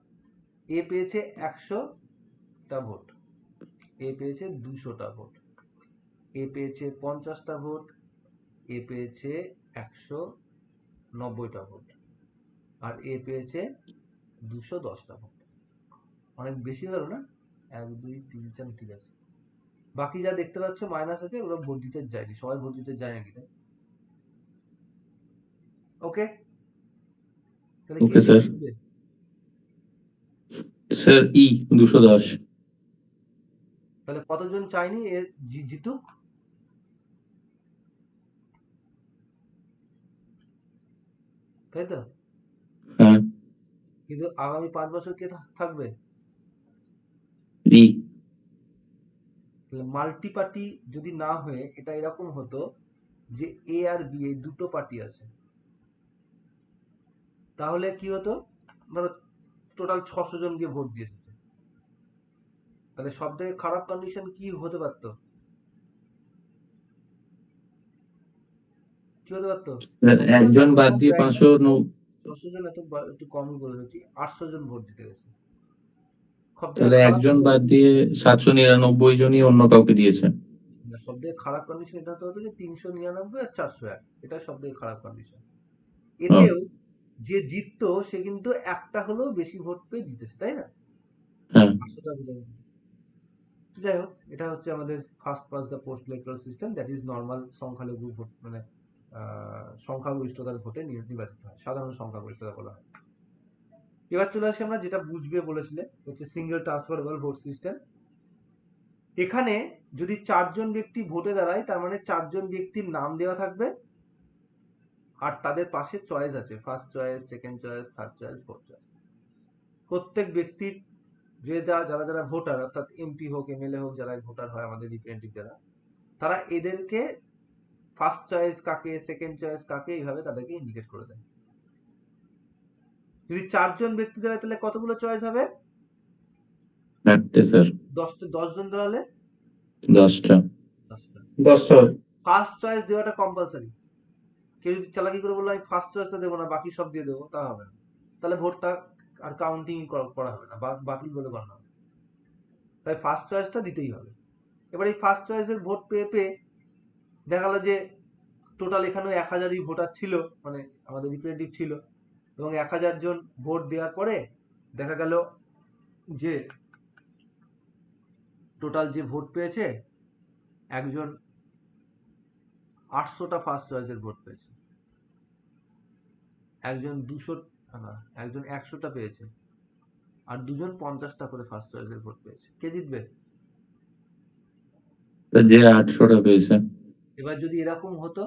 এ পেয়েছে 100টা ভোট, এ পেয়েছে 200টা ভোট, এ পেয়েছে 50টা ভোট, এ পেয়েছে 190টা ভোট, আর এ পেয়েছে 210টা ভোট। অনেক বেশি হলো না? 1 2 3 4, ঠিক আছে। বাকি যা দেখতে পাচ্ছ মাইনাস আছে, ওরা ভোট দিতে যায়নি, সবাই ভোট দিতে যায় নাকি? ওকে, তাহলে কে ওকে কে স্যার। জিতবে? স্যার 210। তাহলে কতজন চাইনি এ জিতুক? তাই তো? হ্যাঁ। কিন্তু আগামী 5 বছর কে থাকবে? ই। তাহলে মাল্টি পার্টি যদি না হয়ে এটা এরকম হতো যে এ আর বি এই দুটো পার্টি আছে, তাহলে কি হতো? ধরো টোটাল 600 জন গিয়ে ভোট দিয়ে এসেছে, তাহলে সব থেকে খারাপ কন্ডিশন কি হতে পারতো? কি হতে পারতো? স্যার 600 জন একজন এত বাদ কম দিয়ে জায়গায়, 500 600 জন এত একটু কমই বলে দিচ্ছি, 800 জন ভোট দিতে গেছে। সব থেকে তাহলে খারাপ একজন বাদ দিয়ে 799 জনই অন্য কাউকে দিয়েছে। সব থেকে খারাপ কন্ডিশন এটা হতে হতো যে 399 আর 401, এটা সব থেকে খারাপ কন্ডিশন। ও, এতেও যে জিততো সে কিন্তু একটা হলেও বেশি ভোট পেয়ে জিতেছে, তাই না? হ্যাঁ। 800টা ভোটের মধ্যে। তো যাই হোক, এটা হচ্ছে আমাদের first pass the post electoral system, that is normal সংখ্যালঘু ভোট, মানে সংখ্যাগরিষ্ঠতার ভোটে নির্বাচিত হয়, সাধারণ সংখ্যাগরিষ্ঠতা বলা হয়। এবার চলে আসি আমরা যেটা বুঝবে বলেছিলে, হচ্ছে সিঙ্গেল ট্রান্সফারেবল ভোট সিস্টেম। এখানে যদি 4 জন ব্যক্তি ভোটে দাঁড়ায়, তার মানে 4 জন ব্যক্তির নাম দেওয়া থাকবে আর তাদের পাশে চয়েস আছে, first choice, second choice, third choice, fourth choice. প্রত্যেক ব্যক্তির যে যারা যারা ভোটার, অর্থাৎ এমপি হোক, এমএলএ হোক, যারা ভোটার হয় আমাদের রিপ্রেজেন্টেটিভ যারা, তারা এদেরকে ফার্স্ট চয়েস কাকে, সেকেন্ড চয়েস কাকে, এইভাবে তাদেরকে ইন্ডিকেট করে দেয়। যদি 4 জন ব্যক্তি দাঁড়ায় তাহলে কতগুলো চয়েস হবে? 4টে স্যার। 10 জন দাঁড়ালে 10টা। 10টা। 10টা। ফার্স্ট চয়েস দেওয়াটা কম্পালসারি। কেউ যদি চালাকি করে বললো আমি ফার্স্ট চয়েসটা দেবো না, বাকি সব দিয়ে দেবো, তা হবে না। তাহলে ভোটটা আর কাউন্টিং করা হবে না, বাতিল বলে গণ্য হবে। তাই ফার্স্ট চয়েসটা দিতেই হবে। এবার এই ফার্স্ট চয়েসের ভোট পেয়ে পেয়ে দেখা গেল যে টোটাল এখানেও 1000ই ভোটার ছিল, মানে আমাদের রিপ্রেজেন্টেটিভ ছিল, এবং 1000 জন ভোট দেওয়ার পরে দেখা গেল যে টোটাল যে ভোট পেয়েছে একজন 800টা ফার্স্ট চয়েসের ভোট পেয়েছে। একজন 200, একজন 100টা পেয়েছে, আর দুজন 50টা করে ফার্স্ট চয়েসের ভোট পেয়েছে। কে জিতবে? তো যে 800টা পেয়েছে, এবার যদি এরকম হতো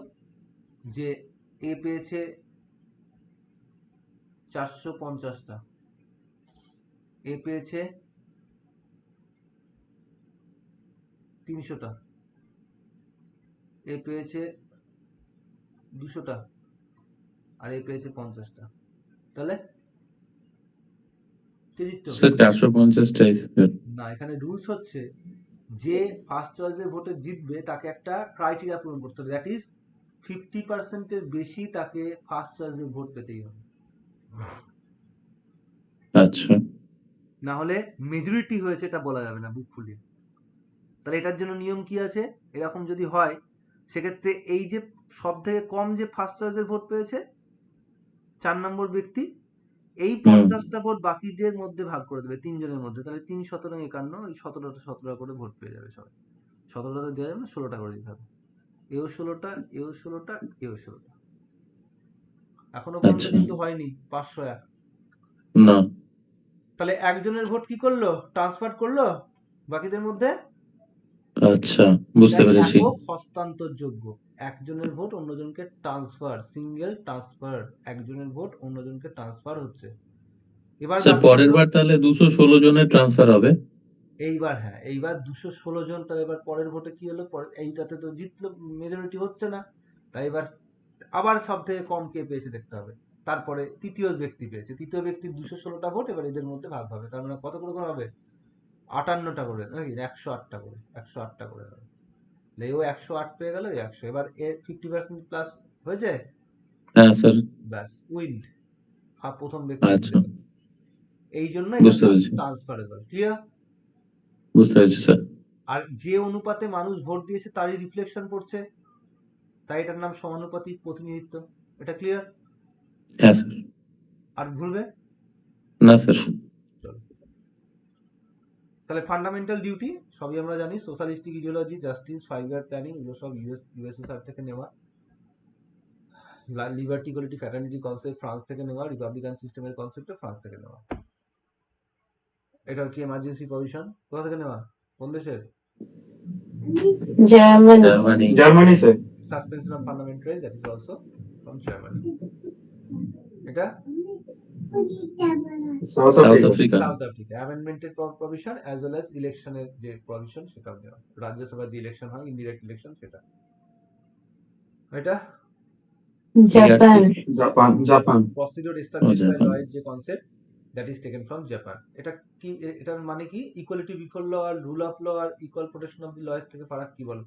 যে এ পেয়েছে 450টা, এ পেয়েছে 300টা, এ পেয়েছে 200টা, আর এ পেয়েছে 50টা, তাহলে কে জিততো? Sir 450টাই sir. না, এখানে রুলস হচ্ছে যে ফার্স্ট চয়েসের ভোটে জিতবে তাকে একটা ক্রাইটেরিয়া পূরণ করতে হবে, দ্যাট ইজ 50%-এর বেশি তাকে ফার্স্ট চয়েসের ভোট পেতেই হবে, আচ্ছা না হলে মেজরিটি হয়েছে এটা বলা যাবে না বুক ফুলিয়ে। তাহলে এটার জন্য নিয়ম কি আছে? এরকম যদি হয় সেক্ষেত্রে এই যে সব থেকে কম যে ফার্স্ট চয়েসের ভোট পেয়েছে 4 নম্বর ব্যক্তি, এই 50টা ভোট বাকিদের মধ্যে ভাগ করে দেবে, 3 জনের মধ্যে। তাহলে 3 17 51, ওই 17টা করে ভোট পেয়ে যাবে সবাই। 17টা দেওয়া যাবে না, 16টা করে দিতে হবে। এও 16টা, এও 16টা, এও 16টা। এখনো পর্যন্ত আচ্ছা। কিন্তু হয়নি 501। না, তাহলে একজনের ভোট কি করলো? ট্রান্সফার করলো বাকিদের মধ্যে। আচ্ছা বুঝতে এটাই পেরেছি। একক হস্তান্তরযোগ্য। একজনের ভোট অন্যজনকে ট্রান্সফার, সিঙ্গেল ট্রান্সফার, একজনের ভোট অন্যজনকে ট্রান্সফার হচ্ছে। এবার স্যার বাকি পরের থাকলো, বার তাহলে 216 জনের ট্রান্সফার হবে। এইবার হ্যাঁ, এইবার 216 জন। তাহলে এবার পরের ভোটে কি হলো? এইটাতে তো জিতলো, মেজরিটি হচ্ছে না, তাই এবার আবার সব থেকে কম কে পেয়েছে দেখতে হবে। তারপরে তৃতীয় ব্যক্তি পেয়েছে, তৃতীয় ব্যক্তির 216টা ভোট এবার এদের মধ্যে ভাগ হবে। তার মানে কত করে হবে? 58টা করে, নাকি 108টা করে, 108টা করে হবে। ও 108 পেয়ে গেল, 100। এবার এর 50% প্লাস হয়েছে, হ্যাঁ স্যার। ব্যাস উইন্ড, প্রথম ব্যক্তি আচ্ছা জিতে গেল। এই জন্য এটার বুঝতে নাম পেরেছি, ট্রান্সফারেবল। ক্লিয়ার? বুঝতে পেরেছি স্যার। আর যে অনুপাতে মানুষ ভোট দিয়েছে তারই রিফ্লেকশন পড়ছে, তাই এটার নাম সমানুপাতিক প্রতিনিধিত্ব। এটা ক্লিয়ার? হ্যাঁ স্যার। আর ভুলবে? না স্যার। চলো, তাহলে ফান্ডামেন্টাল ডিউটি সবই আমরা জানি, সোশ্যালিস্টিক ইডিওলজি, জাস্টিস, 5 ইয়ার প্ল্যানিং, এগুলো সব ইউএসএসআর থেকে নেওয়া। Liberty, equality, fraternity concept France থেকে নেওয়া। রিপাবলিকান সিস্টেমের কনসেপ্ট ফ্রান্স থেকে নেওয়া। এটা হচ্ছে এমার্জেন্সি প্রভিশন, কোথা থেকে নেওয়া? কোন দেশের? Germany. Germany. Germany sir. Suspension of fundamental rights, that is also from Germany. এটা South South Africa. Africa. South Africa. অ্যামেন্ডমেন্টের প্রভিশন অ্যাজ ওয়েল অ্যাজ ইলেকশনের যে প্রভিশন সেটাও দেওয়া। রাজ্যসভার যে ইলেকশন হয়, ইনডিরেক্ট ইলেকশন, সেটা। এটা Japan. Japan. Japan. Procedure established by Japan. Law এর যে concept, that is taken from Japan. এটা কি, এটার মানে কি? ইকুয়ালিটি বিফোর ল আর রুল অফ ল আর equal protection of the law এর থেকে ফারাক কি বলো?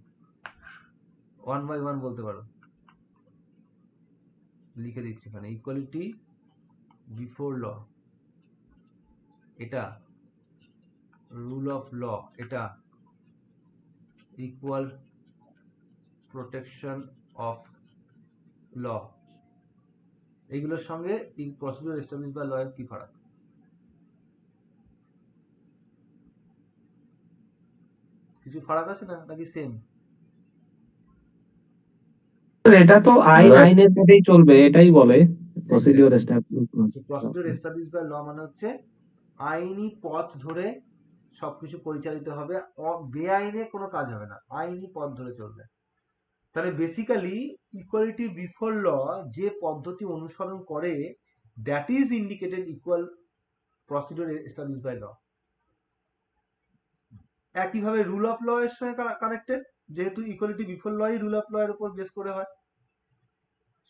1 বাই 1 বলতে পারো। লিখে দিচ্ছি এখানে, ইকুয়ালিটি বিফোর ল এটা, রুল অফ ল এটা, ইকুয়াল প্রোটেকশন অফ ল, এইগুলোর সঙ্গে প্রসিডিউর এস্টাবলিশ বাই ল এর কি ফারাক? কিছু ফারাক আছে না, নাকি সেম? এটা তো আইনের সাথেই চলবে, এটাই বলে procedure procedure establish by law মানে হচ্ছে আইনি পথ ধরে সবকিছু পরিচালিত হবে, বেআইনে কোনো কাজ হবে না, আইনি পথ ধরে চলবে। তাহলে বেসিক্যালি ইকুয়ালিটি বিফোর ল যে পদ্ধতি অনুসরণ করে, that is indicated equal procedure establish by law. একইভাবে রুল অফ ল এর সঙ্গে কানেক্টেড, যেহেতু equality before law rule of law এর উপর বেস করে হয়,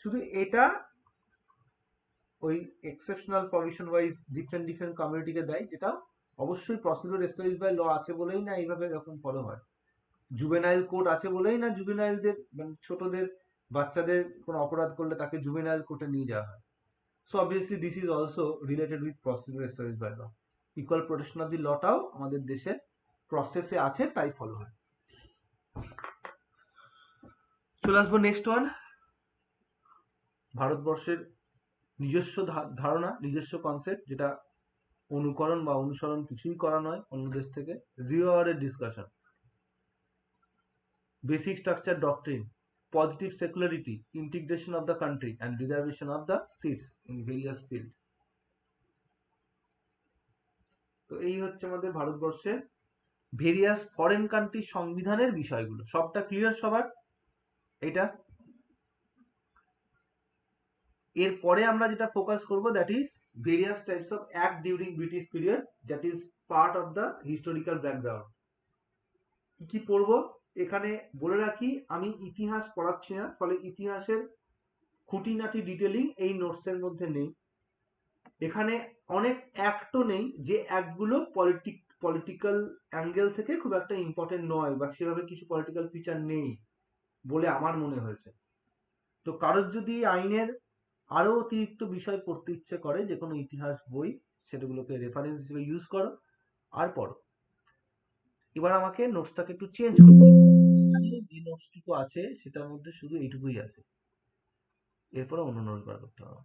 শুধু এটা ওই exceptional provision wise different different কমিউনিটিকে দেয়, যেটা অবশ্যই প্রসিডিউর এস্টাবলিশ বাই ল আছে বলেই না এইভাবে এরকম ফলো হয়। জুভেনাইল কোর্ট আছে বলেই না জুভেনাইলদের, মানে ছোটদের, বাচ্চাদের কোনো অপরাধ করলে তাকে জুভেনাইল কোর্টে নিয়ে যাওয়া হয়। So obviously this is also related with procedure establish by law. Equal protection of the লটাও আমাদের দেশের প্রসেসে আছে, তাই ফলো হয়। চলে আসবো নেক্সট ওয়ান। ভারতবর্ষের নিজস্ব ধারণা, নিজস্ব কনসেপ্ট, যেটা অনুকরণ বা অনুসরণ কিছুই করা নয় অন্য দেশ থেকে। 0 আওয়ারের discussion, basic structure doctrine, positive secularity, integration of the country and reservation of the seats in various field. তো এই হচ্ছে আমাদের ভারতবর্ষের ভেরিয়াস ফরেন কান্ট্রি সংবিধানের বিষয়গুলো। সবটা ক্লিয়ার সবার? এটা এরপরে আমরা যেটা ফোকাস করব that is various types of act during British period, that is part of the historical background. কি কি পড়বো এখানে বলে রাখি, আমি ইতিহাস পড়াচ্ছি না, ফলে ইতিহাসের খুঁটিনাটি ডিটেলিং এই নোটসের মধ্যে নেই। এখানে অনেক অ্যাক্টও নেই, যে অ্যাক্টগুলো পলিটিক্যাল অ্যাঙ্গেল থেকে খুব একটা ইম্পর্টেন্ট নয়, বা সেভাবে কিছু পলিটিক্যাল ফিচার নেই বলে আমার মনে হয়েছে। তো কারোর যদি আইনের আরো অতিরিক্ত বিষয় পড়তে ইচ্ছে করে, যে কোনো ইতিহাস বই, সেটাগুলোকে রেফারেন্স হিসেবে ইউজ করো আর পড়ো। এবার আমাকে নোটসটাকে একটু চেঞ্জ করতে হবে। এখানে যে নোটসটুকু আছে সেটার মধ্যে শুধু এইটুকুই আছে, এরপরে অন্য নোটস বার করতে হবে।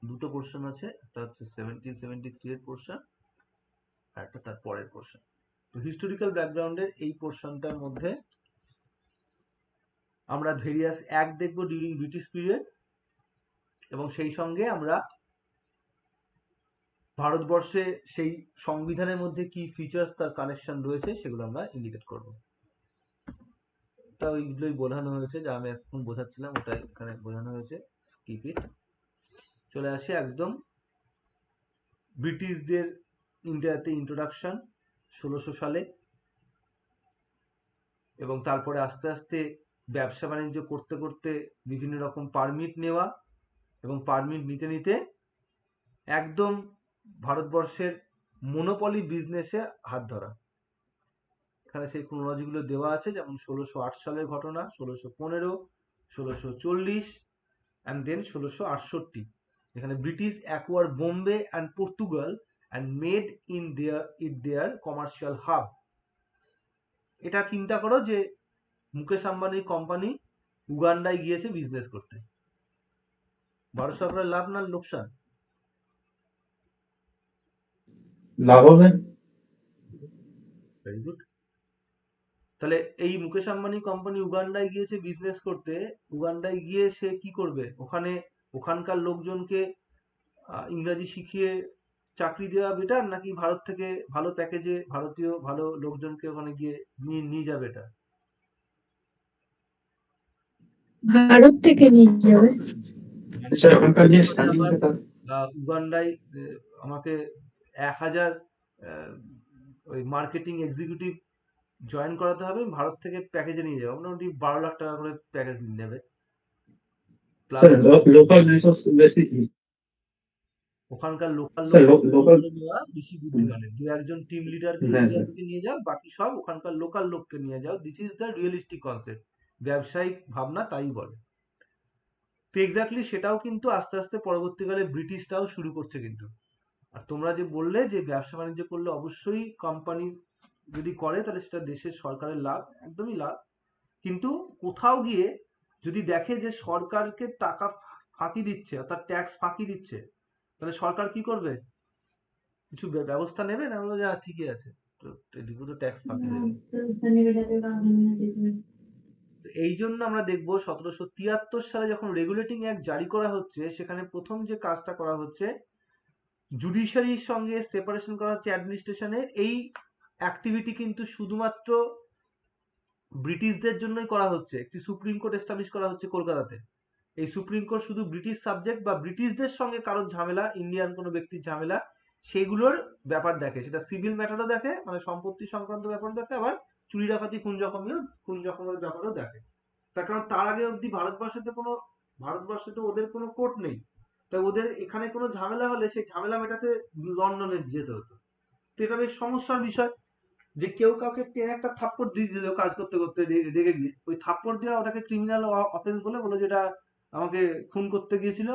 দুটো পোর্শন আছে, একটা হচ্ছে 73 এর পোর্শন আর একটা তার পরের পোর্শন। তো হিস্টোরিক্যাল ব্যাকগ্রাউন্ডের এই পোর্শনটার মধ্যে আমরা ভেরিয়াস অ্যাক্ট দেখবো ডিউরিং ব্রিটিশ পিরিয়ড, এবং সেই সঙ্গে আমরা ভারতবর্ষে সেই সংবিধানের মধ্যে কি ফিচার্স তার কানেকশন রয়েছে সেগুলো আমরা ইন্ডিকেট করব। তা ওইগুলোই বোঝানো হয়েছে, যা আমি এখন বোঝাচ্ছিলাম ওটাই এখানে বোঝানো হয়েছে, স্কিপ ইট। চলে আসে একদম ব্রিটিশদের ইন্ডিয়াতে ইন্ট্রোডাকশন 1600 সালে, এবং তারপরে আস্তে আস্তে ব্যবসা বাণিজ্য করতে করতে বিভিন্ন রকম পারমিট নেওয়া, এবং পারমিট নিতে নিতে একদম ভারতবর্ষের মনোপলি বিজনেসে হাত ধরা। এখানে সেই ক্রোনোলজিগুলো দেওয়া আছে, যেমন 1608 সালের ঘটনা, 1615, 1640 অ্যান্ড দেন 1668। এখানে British acquire Bombay and Portugal and made in their commercial hub. এটা চিন্তা করো যে মুকেশ আম্বানির কোম্পানি উগান্ডায় গিয়েছে বিজনেস করতে। ভারত সরকারের লাভ না লোকসান? লাভ হবে। Very good. তাহলে এই মুকেশ আম্বানি কোম্পানি উগান্ডায় গিয়েছে বিজনেস করতে, উগান্ডায় গিয়ে সে কি করবে? ওখানকার লোকজনকে ইংরাজি শিখিয়ে চাকরি দেওয়া বেটার, নাকি ভারত থেকে ভালো প্যাকেজে ভারতীয় ভালো লোকজনকে ওখানে গিয়ে নিয়ে যাবে? এটা ভারত থেকে নিয়ে যাবে। স্যার ওখানকার যে স্থানীয় উগান্ডায় আমাকে 1000 ওই মার্কেটিং এক্সিকিউটিভ জয়েন করাতে হবে, ভারত থেকে প্যাকেজে নিয়ে যাবো, মোটামুটি 12 লাখ টাকা করে প্যাকেজ নেবে। লোকাল রিসোর্স বেশি, ওখানকার লোকাল লোকাল নেওয়া বেশি বুদ্ধিমানের। দু একজন টিম লিডারকে ইন্ডিয়া থেকে নিয়ে যাও, বাকি সব ওখানকার লোকাল লোককে নিয়ে যাও। This is the realistic concept, ব্যবসায়িক ভাবনা তাই বলে। তো এক্স্যাক্টলি সেটাও কিন্তু আস্তে আস্তে পরবর্তীকালে ব্রিটিশরাও শুরু করছে কিন্তু। আর তোমরা যে বললে যে ব্যবসা বাণিজ্য করলে অবশ্যই কোম্পানি যদি করে তাহলে সেটা দেশের সরকারের লাভ, একদমই লাভ। কিন্তু কোথাও গিয়ে যদি দেখে যে সরকারকে টাকা ফাঁকি দিচ্ছে, অর্থাৎ ট্যাক্স ফাঁকি দিচ্ছে, তাহলে সরকার কি করবে? কিছু ব্যবস্থা নেবে না? বলবো যে ঠিকই আছে, এটুকু তো ট্যাক্স ফাঁকি দেবে। এই জন্য আমরা দেখবো 1773 সালে যখন রেগুলেটিং অ্যাক্ট জারি করা হচ্ছে, সেখানে প্রথম যে কাজটা করা হচ্ছে, জুডিশিয়ারির সঙ্গে সেপারেশন করা হচ্ছে অ্যাডমিনিস্ট্রেশনের। এই অ্যাক্টিভিটি কিন্তু শুধুমাত্র ব্রিটিশদের জন্যই করা হচ্ছে। একটি সুপ্রিম কোর্ট এস্টাবলিশ করা হচ্ছে কলকাতাতে। এই সুপ্রিম কোর্ট শুধু ব্রিটিশ সাবজেক্ট বা ব্রিটিশদের সঙ্গে কারোর ঝামেলা, ইন্ডিয়ান কোনো ব্যক্তির ঝামেলা, সেগুলোর ব্যাপার দেখে। সেটা সিভিল ম্যাটারও দেখে, মানে সম্পত্তি সংক্রান্ত ব্যাপারও দেখে, আবার চুরি ডাকাতি খুন জখমের ব্যাপারও দেখে। তার কারণ তার আগে অব্দি ভারতবর্ষে তো ওদের কোনো কোর্ট নেই, তাই ওদের এখানে কোনো ঝামেলা হলে সেই ঝামেলা মেটাতে লন্ডনে যেতে হতো। তো এটা বেশ সমস্যার বিষয়, যে কেউ কাউকে একটা থাপ্পড় দিয়ে দিল কাজ করতে করতে রেগে গিয়ে, ওই থাপ্পড় দেওয়া ওটাকে ক্রিমিনাল অফেন্স বলে যেটা আমাকে খুন করতে গিয়েছিল,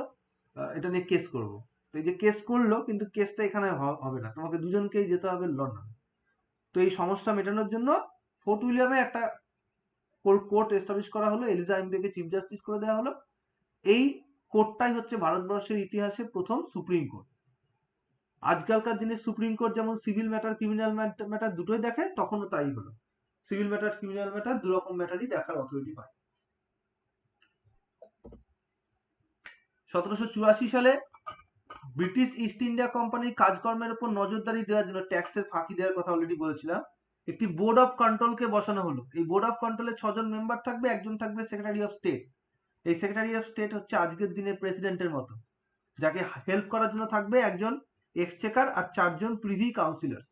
এটা নিয়ে কেস করবো। তো এই যে কেস করলো, কিন্তু কেসটা এখানে হবে না, তোমাকে দুজনকেই যেতে হবে লন্ডন। তো এই সমস্যা মেটানোর জন্য ফোর্ট উইলিয়ামে একটা কোর্ট এস্টাবলিশ করা হলো, এলিজা ইম্বেকে চিফ জাস্টিস করে দেওয়া হলো। এই কোর্টটাই হচ্ছে ভারতবর্ষের ইতিহাসে প্রথম সুপ্রিম কোর্ট। আজকালকার দিনে সুপ্রিম কোর্ট যেমন সিভিল ম্যাটার ক্রিমিনাল ম্যাটার দুটোই দেখে, তখনও তাই হলো। সিভিল ম্যাটার, ক্রিমিনাল ম্যাটার, দু রকম ম্যাটারই দেখার অথরিটি পায়। 1784 সালে ব্রিটিশ ইস্ট ইন্ডিয়া কোম্পানির কাজকর্মের উপর নজরদারি দেওয়ার জন্য ট্যাক্সের ফাঁকি দেওয়ার কথা অলরেডি বলেছিলাম, একটি বোর্ড অফ কন্ট্রোলকে বসানো হলো। এই বোর্ড অফ কন্ট্রোলে 6 জন মেম্বার থাকবে, একজন থাকবে সেক্রেটারি অফ স্টেট। এই সেক্রেটারি অফ স্টেট হচ্ছে আজকের দিনের প্রেসিডেন্টের মতো, যাকে হেল্প করার জন্য থাকবে একজন এক্সচেকার আর 4 জন প্রিভি কাউন্সিলর্স।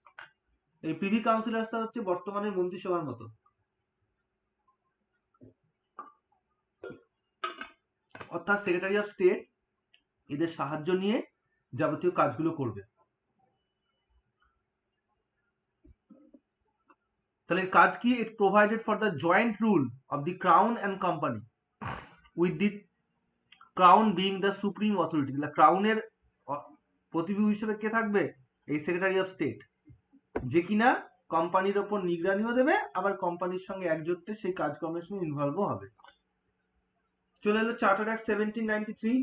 এই প্রিভি কাউন্সিলর্সরা হচ্ছে বর্তমানের মন্ত্রিসভার মতো, অর্থাৎ সেক্রেটারি অফ স্টেট এদের সাহায্য নিয়ে যাবতীয় কাজগুলো করবে। তাহলে কাজ কি? It provided for the joint rule of the crown and company with the crown being the supreme authority. তাহলে ক্রাউনের প্রতিনিধি হিসেবে কে থাকবে? এই সেক্রেটারি অফ স্টেট, যে কিনা কোম্পানির ওপর নিগরানিও দেবে, আবার কোম্পানির সঙ্গে একজোটে সেই কাজকর্মের সঙ্গে ইনভলভও হবে। চলে এলো চার্টার অ্যাক্ট 1793।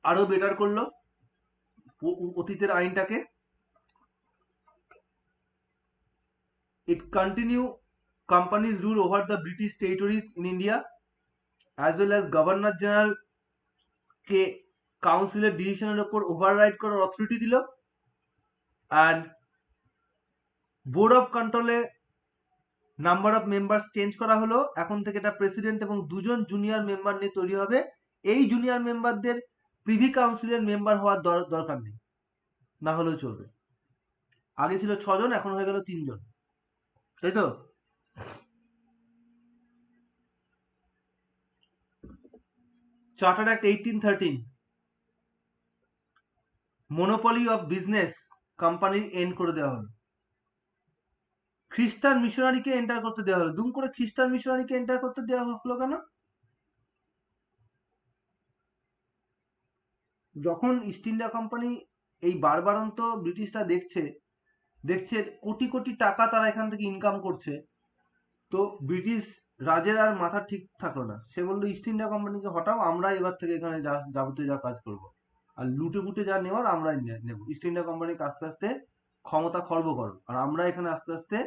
আরো বেটার করলো অতীতের আইনটাকে। It continue companies rule over the British territories in India as well as Governor General কে কাউন্সিলের ডিসিশনের উপর ওভাররাইড করার অথরিটি দিল। অ্যান্ড বোর্ড অফ কন্ট্রোলে নাম্বার অফ মেম্বার্স চেঞ্জ করা হলো। এখন থেকে এটা প্রেসিডেন্ট এবং 2 জন জুনিয়র মেম্বার নিয়ে তৈরি হবে। এই জুনিয়র মেম্বারদের প্রিভি কাউন্সিলের মেম্বার হওয়ার দরকার নেই, না হলেও চলবে। আগে ছিল 6 জন, এখন হয়ে গেল 3 জন, তাই তো? Charter act 1813 monopoly of business কোম্পানির এন্ড করে দেওয়া হলো। খ্রিস্টান মিশনারিকে এন্টার করতে দেওয়া হলো। দুম করে খ্রিস্টান মিশনারিকে এন্টার করতে দেওয়া হলো কেন? যখন ইস্ট ইন্ডিয়া কোম্পানি এই বারবারন্ত ব্রিটিশরা দেখছে কোটি কোটি টাকা তারা এখান থেকে ইনকাম করছে, তো ব্রিটিশ রাজের আর মাথা ঠিক থাকলো না। সে বললো ইস্ট ইন্ডিয়া কোম্পানিকে হটাও, আমরা এবার থেকে এখানে যাবতীয় যা কাজ করবো, আর লুটে পুটে যা নেওয়ার আমরাই নেব। ইস্ট ইন্ডিয়া কোম্পানিকে আস্তে আস্তে ক্ষমতা খর্ব করো, আর আমরা এখানে আস্তে আস্তে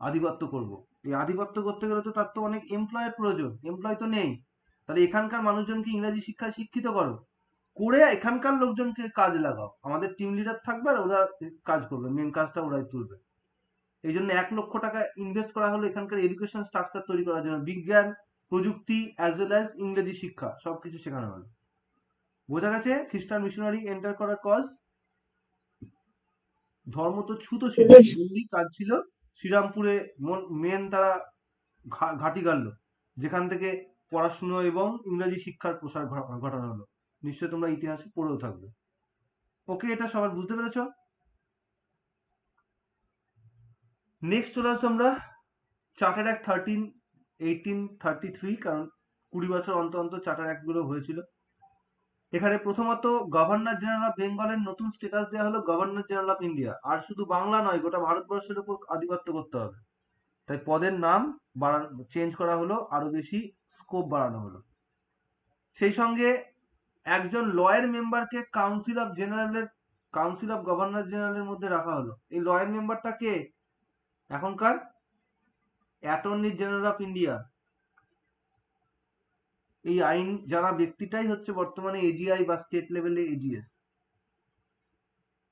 আধিপত্য করব। এই আধিপত্য করতে গেলে তো তার তো অনেক এমপ্লয়ের প্রয়োজন, এমপ্লয় তো নেই। তাহলে এখানকার মানুষজনকে ইংরেজি শিক্ষায় শিক্ষিত করো, করে এখানকার লোকজনকে কাজ লাগাও। আমাদের টিম লিডার থাকবে আর ওরা কাজ করবে, মেন কাজটা ওরাই তুলবে। এই জন্য 1 লক্ষ টাকা ইনভেস্ট করা হলো এখানকার এডুকেশন স্ট্রাকচার তৈরি করার জন্য। বিজ্ঞান, প্রযুক্তি অ্যাজ ওয়েল অ্যাজ ইংরেজি শিক্ষা সবকিছু শেখানো হলো। বোঝা গেছে খ্রিস্টান মিশনারি এন্টার করার কজ? ধর্ম তো ছুতো ছিল, দিল্লি কাজ ছিল, শ্রীরামপুরে মেন তারা ঘাঁটি গাড়লো, যেখান থেকে পড়াশুনো এবং ইংরেজি শিক্ষার প্রসার ঘটানো হলো। নিশ্চয়ই তোমরা ইতিহাসে পড়েও থাকবে। ওকে, এটা সবার বুঝতে পেরেছ? নেক্সট চলে আসবো আমরা চার্টার অ্যাক্ট 1833, কারণ 20 বছর অন্তর চার্টার অ্যাক্ট গুলো হয়েছিল। এখানে প্রথমত গভর্নর জেনারেল অফ বেঙ্গলের নতুন স্ট্যাটাস দেওয়া হলো গভর্নর জেনারেল অফ ইন্ডিয়া। আর শুধু বাংলা নয়, গোটা ভারতবর্ষের উপর আধিপত্য করতে হবে, তাই পদের নাম চেঞ্জ করা হলো, আরো বেশি স্কোপ বাড়ানো হলো। সেই সঙ্গে একজন লয়ের মেম্বারকে কাউন্সিল অফ গভর্নর জেনারেলের মধ্যে রাখা হলো। এই লয়ের মেম্বারটা কে? এখনকার অ্যাটর্নি জেনারেল অফ ইন্ডিয়া। এই আইন যারা ব্যক্তিটাই হচ্ছে বর্তমানে এজিআই বা স্টেট লেভেলে এজিএস,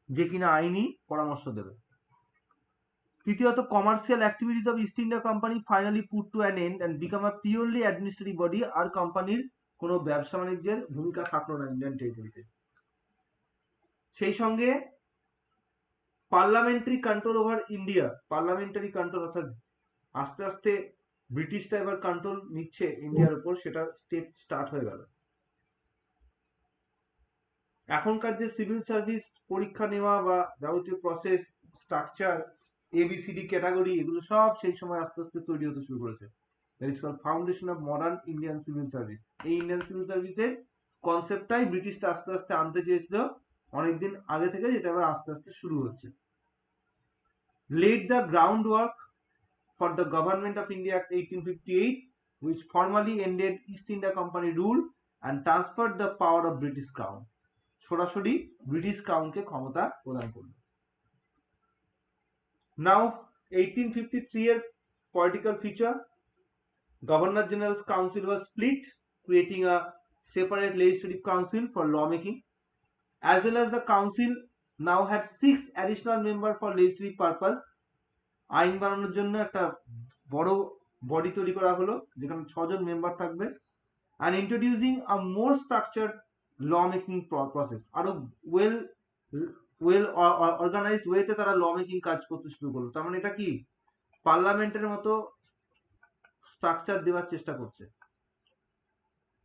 যে কিনা আইনি পরামর্শ দেবে। তৃতীয়ত, commercial activities of East India Company finally put to an end and become a purely administrative body. আর কোম্পানির কোনো ব্যবসা বাণিজ্যের ভূমিকা থাকলো না ইন্ডিয়ান টেরিটরিতে। সেই সঙ্গে parliamentary control over India, parliamentary control, অর্থাৎ আস্তে আস্তে ব্রিটিশরা এবার কন্ট্রোল নিচ্ছে ইন্ডিয়ার উপর, সেটা স্টেপ স্টার্ট হয়ে গেল। এখনকার যে সিভিল সার্ভিস পরীক্ষা নেওয়া বা যাবতীয় প্রসেস, স্ট্রাকচার, এবিসিডি ক্যাটাগরি, এগুলো সব সেই সময় আস্তে আস্তে তৈরি হতে শুরু করেছে। That is called foundation of modern Indian civil service. এই ইন্ডিয়ান সিভিল সার্ভিসের কনসেপ্টটাই ব্রিটিশরা আস্তে আস্তে আনতে চেয়েছিল অনেকদিন আগে থেকে, যেটা এবার আস্তে আস্তে শুরু হচ্ছে। laid the groundwork for the Government of India Act 1858, which formally ended East India Company rule and transferred the power of British Crown. সরাসরি ব্রিটিশ ক্রাউনকে ক্ষমতা প্রদান করল। Now 1853 এর political feature, Governor General's Council was split, creating a separate legislative council for lawmaking, as well as the council now had 6 additional members for legislative purpose. আইন বানানোর জন্য একটা বড় বডি তৈরি করা হলো যেখানে 6 জন মেম্বার থাকবে, and introducing a more structured lawmaking process. আরো ওয়েল অর্গানাইজড ওয়েতে তারা লমেকিং কাজ করতে শুরু করলো। তার মানে এটা কি পার্লামেন্টের মতো স্ট্রাকচার দেওয়ার চেষ্টা করছে।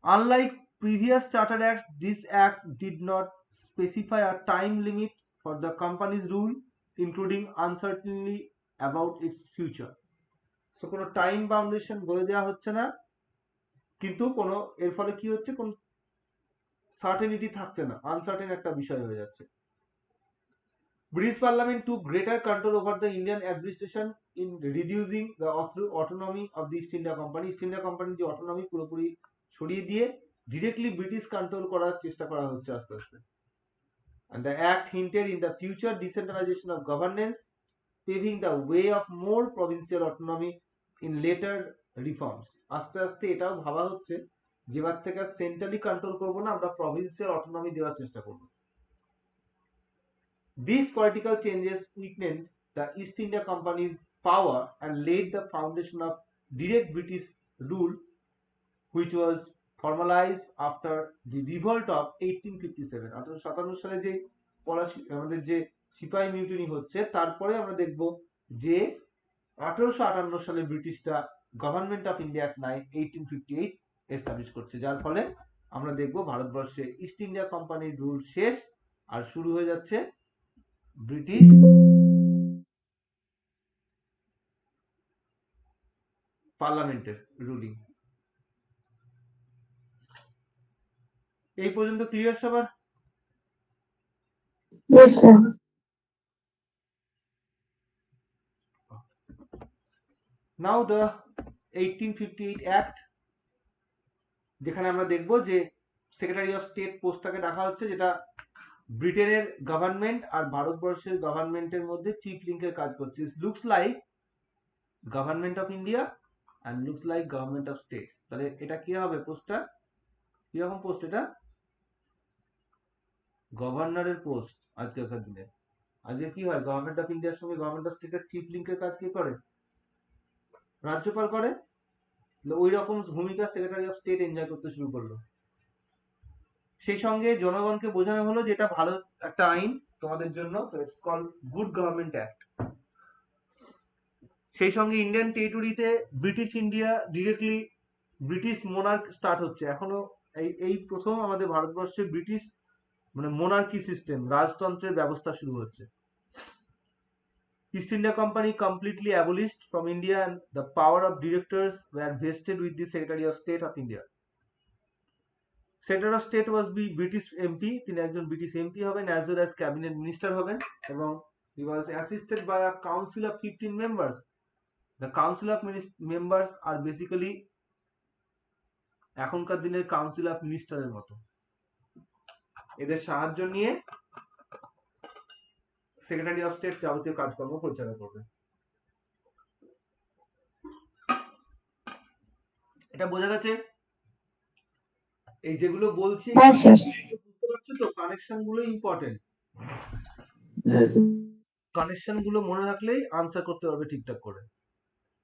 Unlike previous charter acts, this act did not specify a time limit for the company's rule, including uncertainty about its future. So কোনো টাইম বাউন্ডেশন বলে দেওয়া হচ্ছে না, কিন্তু কোনো এর ফলে কি হচ্ছে, কোন সার্টেনিটি থাকছে না, আনসার্টেন একটা বিষয় হয়ে যাচ্ছে। British Parliament took greater control over the Indian administration in reducing the autonomy of the East India Company. East India Company যে অটোনমি পুরোপুরি সরিয়ে দিয়ে ডিরেক্টলি ব্রিটিশ কন্ট্রোল করার চেষ্টা করা হচ্ছে আস্তে আস্তে। And the act hinted in the future decentralization of governance, paving the way of more provincial autonomy in later reforms. আস্তে আস্তে এটাও ভাবা হচ্ছে যে এবার থেকে সেন্ট্রালি কন্ট্রোল করবো না, আমরা প্রভিন্সিয়াল অটোনমি দেওয়ার চেষ্টা করব। These political changes weakened the East India Company's power and laid the foundation of direct British rule, which was formalized after the revolt of 1857. 1857 সালে যে আমাদের যে সিপাহী মিউটিনি হচ্ছে, তারপরে আমরা দেখব যে 1858 সালে ব্রিটিশরা government of India act 1858 establish করছে, যার ফলে আমরা দেখব ভারতবর্ষে ইস্ট ইন্ডিয়া কোম্পানির রুল শেষ আর শুরু হয়ে যাচ্ছে ব্রিটিশ পার্লামেন্টের রুলিং। এই পর্যন্ত ক্লিয়ার সবার? Yes, sir. Now the 1858 Act, যেখানে আমরা দেখব যে সেক্রেটারি অফ স্টেট পোস্টটাকে রাখা হচ্ছে, যেটা ব্রিটেনের গভর্নমেন্ট আর ভারতবর্ষের গভর্নমেন্টের মধ্যে চিফ লিঙ্কের কাজ করছে। Looks like government of India and looks like government of states. তাহলে এটা কি হবে পোস্টটা, কিরকম পোস্ট? এটা গভর্নরের পোস্ট আজকালকার দিনে। আজকে কি হয়, গভর্নমেন্ট অফ ইন্ডিয়ার সঙ্গে গভর্নমেন্ট অফ স্টেটের চিফ লিঙ্কের কাজ কে করে? রাজ্যপাল করে। ওই রকম ভূমিকা সেক্রেটারি অফ স্টেট এনজয় করতে শুরু করলো। সেই সঙ্গে জনগণকে বোঝানো হলো যে এটা ভালো একটা আইন তোমাদের জন্য, তো it's call good government act. সেই সঙ্গে ইন্ডিয়ান টেরিটরিতে British India directly British monarch start হচ্ছে। এখনো এই প্রথম আমাদের ভারতবর্ষে ব্রিটিশ মানে মোনার্কি সিস্টেম, রাজতন্ত্রের ব্যবস্থা শুরু হচ্ছে। East India Company completely abolished from India and the power of directors were vested with the Secretary of State of India. Secretary of State was be British MP, তিনি একজন British MP হবেন, as well as cabinet minister হবেন, এবং he was assisted by a council of 15 members. The council of members are basically এখনকার দিনের council of মিনিস্টারের মতো। এদের সাহায্য নিয়ে সেক্রেটারি অফ স্টেট যাবতীয় কাজকর্ম পরিচালনা করবে। এটা বোঝা গেছে? এই যেগুলো বলছি বুঝতে পারছো তো? কানেকশন গুলো ইম্পর্টেন্ট। কানেকশন গুলো মনে রাখলেই আনসার করতে পারবে ঠিকঠাক করে।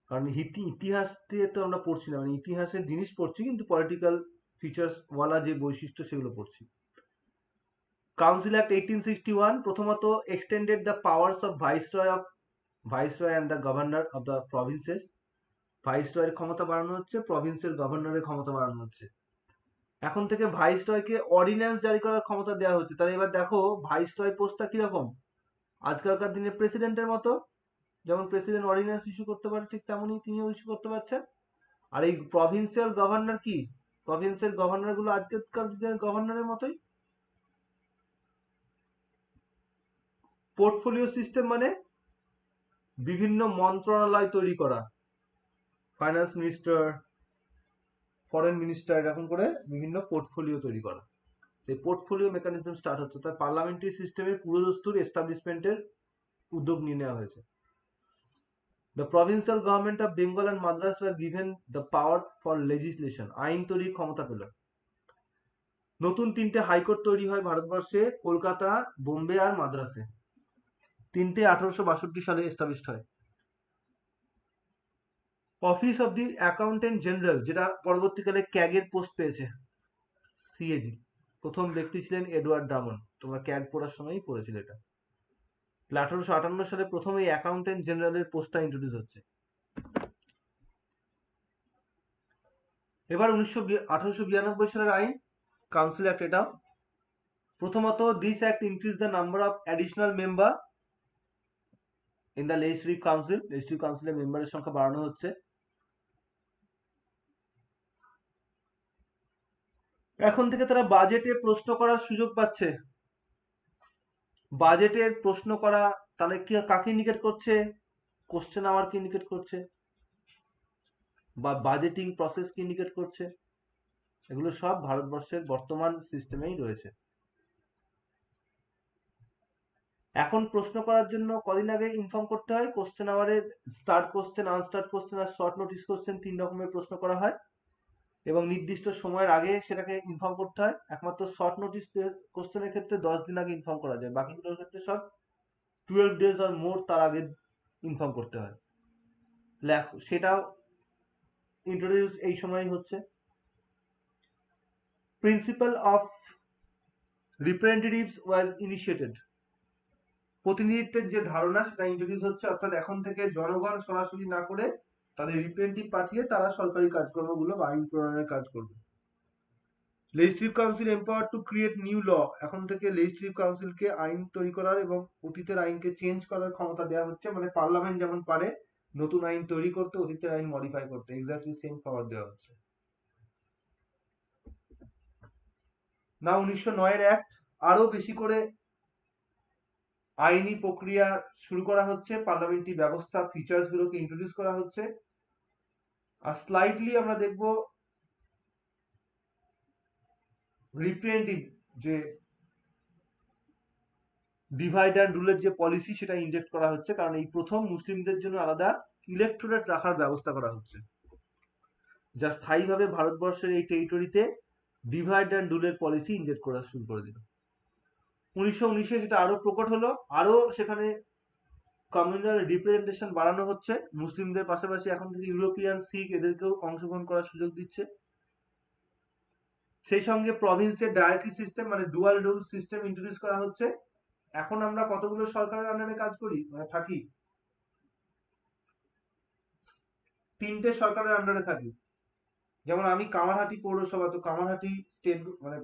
কারণ ইতিহাস দিয়ে তো আমরা পড়ছি না, মানে ইতিহাসের জিনিস পড়ছি, কিন্তু পলিটিক্যাল ফিচার্স ওয়ালা যে বৈশিষ্ট্য সেগুলো পড়ছি। কাউন্সিল অ্যাক্ট 1861 প্রথমত extended the powers of viceroy and the governor of the provinces. ভাইসরয়ের ক্ষমতা বাড়ানো হচ্ছে, প্রভিন্সের গভর্নরের ক্ষমতা বাড়ানো হচ্ছে। এখন থেকে ভাইসরয়কে অর্ডিন্যান্স জারি করার ক্ষমতা দেওয়া হচ্ছে। তাহলে এবার দেখো ভাইসরয় পোস্টটা কিরকম, আজকালকার দিনে প্রেসিডেন্টের মতো। যেমন প্রেসিডেন্ট অর্ডিন্যান্স ইস্যু করতে পারে, ঠিক তেমনই তিনিও ইস্যু করতে পারছেন। আর এই প্রভিন্সিয়াল গভর্নর কি, প্রভিন্সের গভর্নর গুলো আজকালকার দিনের গভর্নরের মতোই। পোর্টফোলিও সিস্টেম মানে বিভিন্ন মন্ত্রণালয় তৈরি করা, ফাইন্যান্স মিনিস্টার, ফরেন মিনিস্টার, এরকম করে বিভিন্ন পোর্টফোলিও তৈরি করা। সেই পোর্টফোলিও মেকানিজম স্টার্ট হচ্ছে, তার পার্লামেন্টারি সিস্টেমের পুরোদস্তুর এস্টাবলিশমেন্টের উদ্যোগ নিয়ে নেওয়া হয়েছে। The provincial government of Bengal and Madras were given the power for legislation, আইন তৈরির ক্ষমতা পেল। নতুন 3টে হাইকোর্ট তৈরি হয় ভারতবর্ষে, কলকাতা, বোম্বে আর মাদ্রাসে। 3টে 1862 সালে এস্টাবলিশড হয়। Office of the accountant general, যেটা পরবর্তীকালে ক্যাগের পোস্ট পেয়েছে, সিএজি, প্রথম ব্যক্তি ছিলেন এডওয়ার্ড ডামন। তোমরা ক্যাগ পড়ার সময়ই পড়েছিলে এটা। 1858 সালে প্রথম এই অ্যাকাউন্টেন্ট জেনারেলের পোস্টটা ইন্ট্রোডিউস হচ্ছে। এবার 1892 সালের আইন, কাউন্সিল অ্যাক্ট। এটা প্রথমত, this act increase the number of additional member in the legislative council. Legislative কাউন্সিলের মেম্বারের সংখ্যা বাড়ানো হচ্ছে। এখন থেকে তারা বাজেটে প্রশ্ন করার সুযোগ পাচ্ছে। বাজেটের প্রশ্ন করা তাহলে কি কাকে ইন্ডিকেট করছে? কোশ্চেন আওয়ারকে ইন্ডিকেট করছে, বা বাজেটিং প্রসেসকে ইন্ডিকেট করছে। এগুলো সব ভারতবর্ষের বর্তমান সিস্টেমেই রয়েছে। এখন প্রশ্ন করার জন্য কদিন আগে ইনফর্ম করতে হয়। কোশ্চেন আওয়ারের স্টার্ট কোশ্চেন, আনস্টার্ট কোশ্চেন আর শর্ট নোটিস কোশ্চেন 3 রকমের প্রশ্ন করা হয়, এবং নির্দিষ্ট সময়ের আগে সেটাকে ইনফর্ম করতে হয়। একমাত্র শর্ট নোটিস কোশ্চেনের ক্ষেত্রে 10 দিন আগে ইনফর্ম করা যায়, বাকিগুলোর ক্ষেত্রে সব 12 ডেজ আর মোর তার আগে ইনফর্ম করতে হয়। সেটাও ইন্ট্রোডিউস এই সময় হচ্ছে। Principle of representatives was initiated, প্রতিনিধিত্বের যে ধারণা সেটা ইন্ট্রোডিউস হচ্ছে। অর্থাৎ এখন থেকে জনগণ সরাসরি না করে তাদের রিপ্রেজেন্টেটিভ পাঠিয়ে তারা সরকারি কাজকর্মগুলো বা আইন প্রণয়নের কাজ করবে। Legislative council empowered to create new law, এখন থেকে লেজিসলেটিভ কাউন্সিলকে আইন তৈরি করার এবং অতীতের আইনকে চেঞ্জ করার ক্ষমতা দেওয়া হচ্ছে। মানে পার্লামেন্ট যেমন পারে নতুন আইন তৈরি করতে, অতীতের আইন মডিফাই করতে, এক্স্যাক্টলি সেম পাওয়ার দেওয়া হচ্ছে। না 1909 এর অ্যাক্ট, আরো বেশি করে আইনি প্রক্রিয়া শুরু করা হচ্ছে, পার্লামেন্টারি ব্যবস্থা ফিচার্স গুলোকে ইন্ট্রোডিউস করা হচ্ছে। আর স্লাইটলি আমরা দেখব রিপ্রেজেন্টেটিভ যে ডিভাইড অ্যান্ড রুলের যে পলিসি সেটা ইনজেক্ট করা হচ্ছে, কারণ এই প্রথম মুসলিমদের জন্য আলাদা ইলেকটোরেট রাখার ব্যবস্থা করা হচ্ছে, যা স্থায়ীভাবে ভারতবর্ষের এই টেরিটরিতে ডিভাইড অ্যান্ড রুলের পলিসি ইনজেক্ট করা শুরু করে দিল। 1919-এ সেটা আরো প্রকট হলো, আরো সেখানে কমিউনাল রিপ্রেজেন্টেশন বাড়ানো হচ্ছে। মুসলিমদের পাশাপাশি এখন থেকে ইউরোপিয়ান, শিখ এদেরকেও অংশগ্রহণ করার সুযোগ দিচ্ছে। সেই সঙ্গে প্রভিন্সের ডায়ারেক্টরি সিস্টেম মানে ডুয়াল রুল সিস্টেম ইন্ট্রোডিউস করা হচ্ছে। এখন আমরা কতগুলো সরকারের আন্ডারে কাজ করি, মানে থাকি, 3টে সরকারের আন্ডারে থাকি। যেমন আমি কামারহাটি পৌরসভা, তো কামারহাটি স্টেট মানে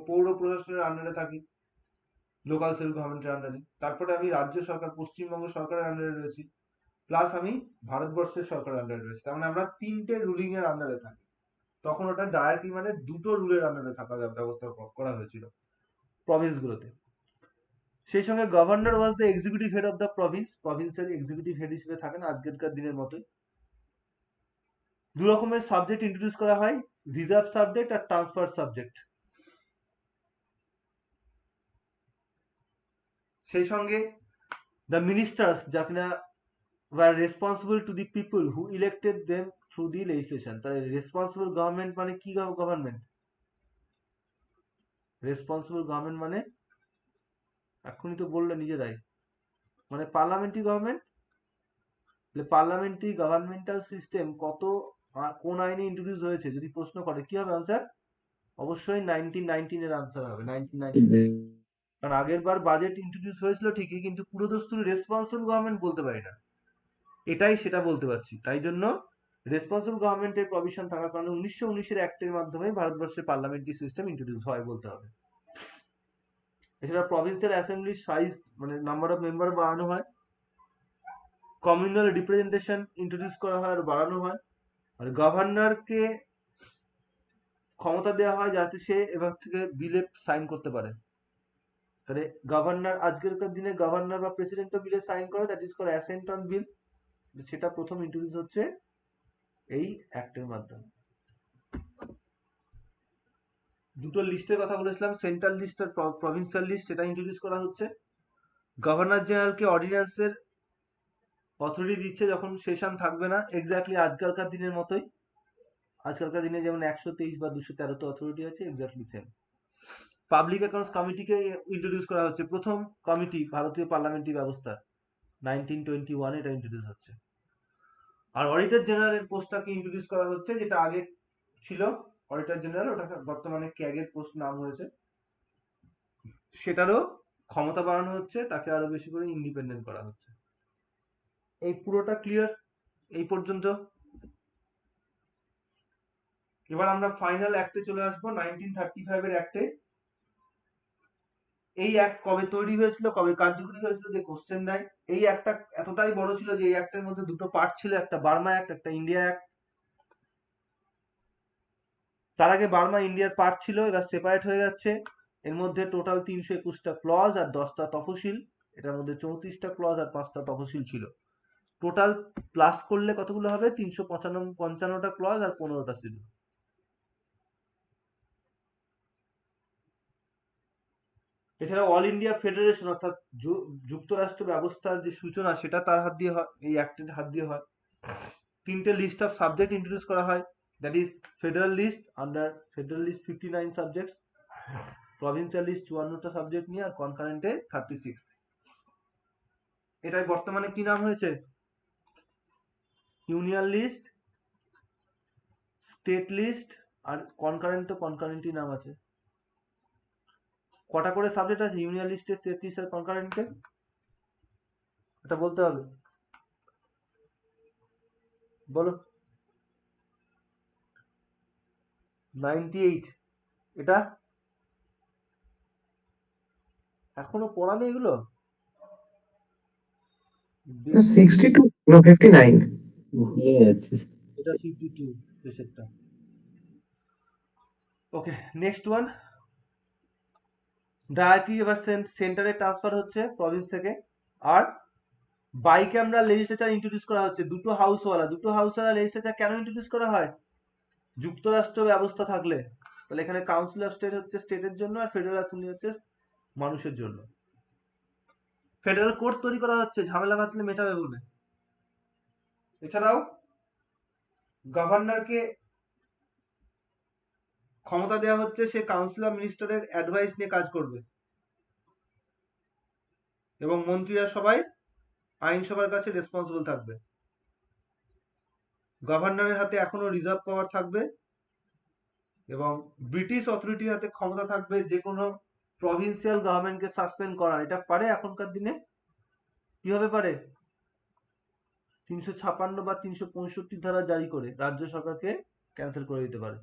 পৌর প্রশাসনের আন্ডারে থাকি, লোকাল সেলফ গভর্নমেন্টের আন্ডারে। তারপরে আমি রাজ্য সরকার, পশ্চিমবঙ্গ সরকারের আন্ডারে রয়েছি, প্লাস আমি ভারতবর্ষের সরকারের আন্ডারে রয়েছি। তার মানে আমরা 3টে রুলিং এর আন্ডারে থাকি। তখন ওটা ডায়ারেক্টলি মানে 2টো রুলের আন্ডারে থাকার ব্যবস্থা করা হয়েছিল প্রভিন্স গুলোতে। সেই সঙ্গে governor was the executive head of the province, প্রভিন্সের এক্সিকিউটিভ হেড হিসেবে থাকেন আজকেরকার দিনের মতোই। 2 রকমের সাবজেক্ট ইন্ট্রোডিউস করা হয়, রিজার্ভ সাবজেক্ট আর ট্রান্সফার সাবজেক্ট। সেই সঙ্গে দ্য মিনিস্টার্স, যা কিনা were responsible to the people who elected them through the legislation। তাহলে রেসপন্সিবল গভর্নমেন্ট মানে কি? গভর্নমেন্ট রেসপন্সিবল গভর্নমেন্ট মানে এখনই তো বললে নিজেরাই, মানে parliamentary government. Parliamentary governmental system কোন আইনে ইন্ট্রোডিউস হয়েছে যদি প্রশ্ন করে, কি হবে আনসার? অবশ্যই 1919 এর আনসার হবে, 1919। কারণ আগের বার বাজেট ইন্ট্রোডিউস হয়েছিল ঠিকই, কিন্তু পুরোদস্তুর রেসপন্সিবল গভর্নমেন্ট বলতে পারি না, এটাই সেটা বলতে পারছি। তাই জন্য রেসপন্সিবল গভর্নমেন্টের প্রভিশন থাকার কারণে 1919-এর অ্যাক্টের মাধ্যমে ভারতবর্ষের পার্লামেন্টারি সিস্টেম ইন্ট্রোডিউস হয় বলতে হবে। এছাড়া প্রভিন্সিয়াল অ্যাসেম্বলির সাইজ মানে নাম্বার অফ মেম্বার বাড়ানো হয়, কমিউনাল রিপ্রেজেন্টেশন ইন্ট্রোডিউস করা হয় আর বাড়ানো হয়, আর গভর্নরকে ক্ষমতা দেওয়া হয় যাতে সে এবার থেকে বিলে সাইন করতে পারে। তাহলে গভর্নর, আজকেরকার দিনে গভর্নর বা প্রেসিডেন্টও বিলে সাইন করে, that is call assent on bill. সেটা প্রথম ইন্ট্রোডিউস হচ্ছে এই অ্যাক্টের মাধ্যমে। দুটো লিস্টের কথা বলেছিলাম, সেন্ট্রাল লিস্ট আর প্রভিন্সিয়াল লিস্ট, সেটা ইন্ট্রোডিউস করা হচ্ছে। গভর্নর জেনারেলকে অর্ডিন্যান্সের অথরিটি দিচ্ছে যখন সেশন থাকবে না, এক্স্যাক্টলি আজকালকার দিনের মতোই। আজকালকার দিনে যেমন 123 বা 213 তে অথরিটি আছে, এক্স্যাক্টলি সেম। পাবলিক অ্যাকাউন্টস কমিটিকে ইন্ট্রোডিউস করা হচ্ছে, প্রথম কমিটি ভারতীয় পার্লামেন্টারি ব্যবস্থা 1921 এটা ইন্ট্রোডিউস হচ্ছে। আর অডিটর জেনারেলের পোস্টটাকে ইন্ট্রোডিউস করা হচ্ছে, যেটা আগে ছিল অডিটর জেনারেল, ওটা বর্তমানে ক্যাগের পোস্ট নাম হয়েছে। সেটারও ক্ষমতা বাড়ানো হচ্ছে, তাকে আরো বেশি করে ইন্ডিপেন্ডেন্ট করা হচ্ছে। এই পুরোটা ক্লিয়ার এই পর্যন্ত। এবার আমরা ফাইনাল অ্যাক্টে চলে আসবো, 1935 এর অ্যাক্টে। এই অ্যাক্ট কবে তৈরি হয়েছিল, কবে কার্যকরী হয়েছিল, যে কোশ্চেন দেয়। এই অ্যাক্টটা এতটাই বড় ছিল যে এই অ্যাক্টের মধ্যে দুটো পার্ট ছিল, একটা বার্মা অ্যাক্ট, একটা ইন্ডিয়া অ্যাক্ট। তার আগে বার্মা ইন্ডিয়ার পার্ট ছিল, এবার সেপারেট হয়ে যাচ্ছে। এর মধ্যে টোটাল 321টা ক্লজ আর 10টা তফসিল, এটার মধ্যে 34টা ক্লজ আর 5টা তফসিল ছিল। টোটাল প্লাস করলে কতগুলো হবে, 355টা ক্লজ আর 15টা ছিল। এছাড়া অল ইন্ডিয়া ফেডারেশন অর্থাৎ যুক্তরাষ্ট্র ব্যবস্থার যে সূচনা, সেটা তার হাত দিয়ে হয়, এই অ্যাক্টের হাত দিয়ে হয়। 3টে লিস্ট অফ সাবজেক্ট ইন্ট্রোডিউস করা হয়, that is federal list, under federal list 59 subjects, provincial list 54টা সাবজেক্ট নিয়ে, আর কনকারেন্টে 36। এটাই বর্তমানে কি নাম হয়েছে, ইউনিয়ন লিস্ট, স্টেট লিস্ট, আর কনকারেন্ট তো কনকারেন্টই নাম আছে। কটা করে সাবজেক্ট আছে ইউনিয়ন লিস্টে, স্টেট লিস্ট আর কনকারেন্টে, এটা বলতে হবে, বলো। 98। এটা এখনো পড়া নেই এগুলো? 62 no 59. ভুলে যাচ্ছি। এটা 52 শেষেরটা। ওকে, নেক্সট ওয়ান। ডায়ারেক্টলি এবার সেন্টারে ট্রান্সফার হচ্ছে প্রভিন্স থেকে। আর বাই ক্যামেরা লেজিসলেচার ইন্ট্রোডিউস করা হচ্ছে, দুটো হাউসওয়ালা লেজিসলেচার কেন ইন্ট্রোডিউস করা হয়, যুক্তরাষ্ট্র ব্যবস্থা থাকলে। তাহলে এখানে কাউন্সিল অফ স্টেট হচ্ছে স্টেটের জন্য, আর ফেডারেল অ্যাসেম্বলি হচ্ছে মানুষের জন্য। ফেডারেল কোর্ট তৈরি করা হচ্ছে, ঝামেলা বাঁধলে মেটাবে বলে। এছাড়াও গভর্নরকে ক্ষমতা দেওয়া হচ্ছে, সে কাউন্সিল অফ মিনিস্টারের অ্যাডভাইস নিয়ে কাজ করবে, এবং মন্ত্রীরা সবাই আইনসভার কাছে রেসপন্সিবল থাকবে। গভর্নরের হাতে এখনো রিজার্ভ পাওয়ার থাকবে, এবং ব্রিটিশ অথরিটির হাতে ক্ষমতা থাকবে যে কোনো প্রভিন্সিয়াল গভর্নমেন্টকে সাসপেন্ড করার। এটা পারে এখনকার দিনে, কিভাবে পারে, 356 বা 365 ধারা জারি করে রাজ্য সরকারকে ক্যান্সেল করে দিতে পারে।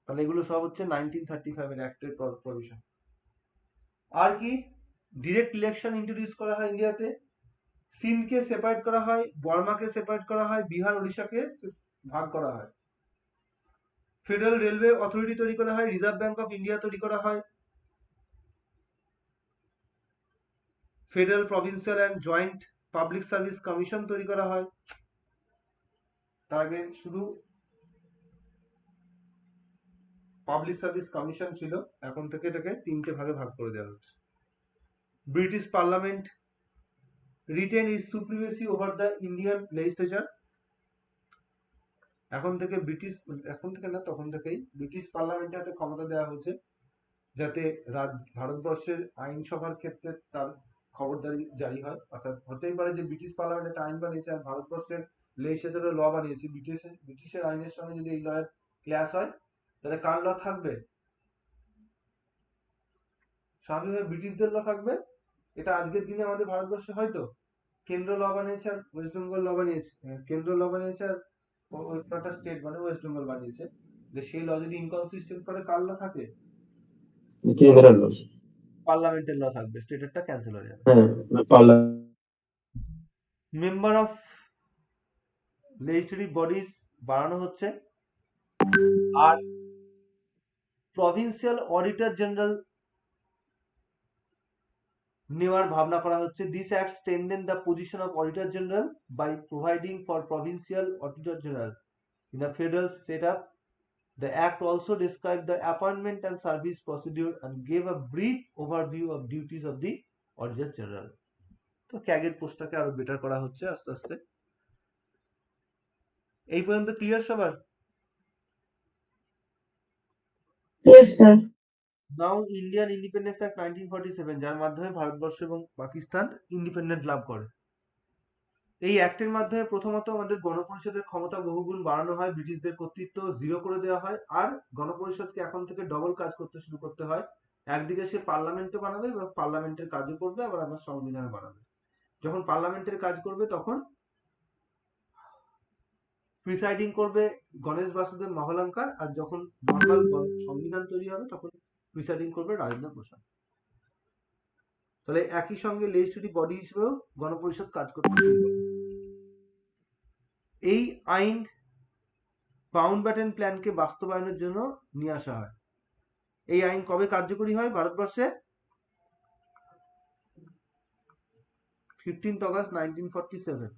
তাহলে এগুলো সব হচ্ছে 1935 এর অ্যাক্টের প্রভিশন। আর কি, ডিরেক্ট ইলেকশন ইন্ট্রোডিউস করা হয় ইন্ডিয়াতে, সিন্ধকে সেপারেট করা হয়, বর্মাকে সেপারেট করা হয়, বিহার ওড়িশাকে ভাগ করা হয়। ফেডারেল রেলওয়ে অথরিটি তৈরি করা হয়, রিজার্ভ ব্যাংক অফ ইন্ডিয়া তৈরি করা হয়, federal provincial and joint public service commission তৈরি করা হয়। তার আগে শুধু পাবলিক সার্ভিস কমিশন ছিল, এখন থেকে এটাকে 3টে ভাগে ভাগ করে দেওয়া হচ্ছে। British parliament written is supremacy over the Indian legislature. এখন থেকে তখন থেকেই ব্রিটিশ পার্লামেন্টের হাতে ক্ষমতা দেওয়া হয়েছে, যাতে ভারতবর্ষের আইনসভার ক্ষেত্রে তার খবরদারি জারি হয়। অর্থাৎ হতেই পারে যে ব্রিটিশ পার্লামেন্ট একটা আইন বানিয়েছে আর ভারতবর্ষের লেজিসলেচারের ল বানিয়েছে, ব্রিটিশের আইনের সঙ্গে যদি এই লয়ের ক্ল্যাশ হয়, তাহলে কার ল থাকবে, স্বাভাবিকভাবে ব্রিটিশদের ল থাকবে। এটা আজকের দিনে আমাদের ভারতবর্ষে হয়তো কেন্দ্র ল বানিয়েছে আর ওয়েস্ট বেঙ্গল ল বানিয়েছে, কেন্দ্র ল বানিয়েছে আর একটা স্টেট মানে ওয়েস্ট বেঙ্গল বানিয়েছে, যে সেই ল যদি ইনকনসিস্টেন্ট করে কার ল থাকে, কেন্দ্রের লস। পার্লামেন্টের ল থাকবে, স্টেটেরটা ক্যান্সেল হয়ে যাবে। হ্যাঁ, parliament. Member of legislative bodies বাড়ানো হচ্ছে, আর প্রভিন্সিয়াল অডিটর জেনারেল নেওয়ার ভাবনা করা হচ্ছে। This act strengthen the position of auditor general by providing for provincial auditor general in a federal setup. The act also described the appointment and service procedure and gave a brief overview of duties of the Auditor General. তো ক্যাগের পোস্টটাকে আরো better করা হচ্ছে আস্তে আস্তে। এই পর্যন্ত clear সবার? Yes, sir. নাও Indian independence act 1947, যার মাধ্যমে ভারতবর্ষ এবং পাকিস্তান ইন্ডিপেন্ডেন্ট লাভ করে। এই অ্যাক্টের মাধ্যমে প্রথমত আমাদের গণপরিষদের ক্ষমতা বহুগুণ বাড়ানো হয়, ব্রিটিশদের কর্তৃত্ব জিরো করে দেওয়া হয়, আর গণপরিষদকে এখন থেকে ডবল কাজ করতে শুরু করতে হয়। একদিকে সে পার্লামেন্টে বানাবে এবং পার্লামেন্টের কাজও করবে, আবার আমার সংবিধানে বানাবে। যখন পার্লামেন্টের কাজ করবে তখন প্রিসাইডিং করবে গণেশ বাসুদেব মহলঙ্কার, আর যখন নর্মাল সংবিধান তৈরি হবে তখন প্রিসাইডিং করবে রাজেন্দ্র প্রসাদ। তাহলে একই সঙ্গে লেজিসলেটিভ বডি হিসেবেও গণপরিষদ কাজ করতে শুরু করে। এই আইন মাউন্টব্যাটেন প্ল্যানকে বাস্তবায়নের জন্য নিয়ে আসা হয়। এই আইন কবে কার্যকরী হয় ভারতবর্ষে? 15th August 1947।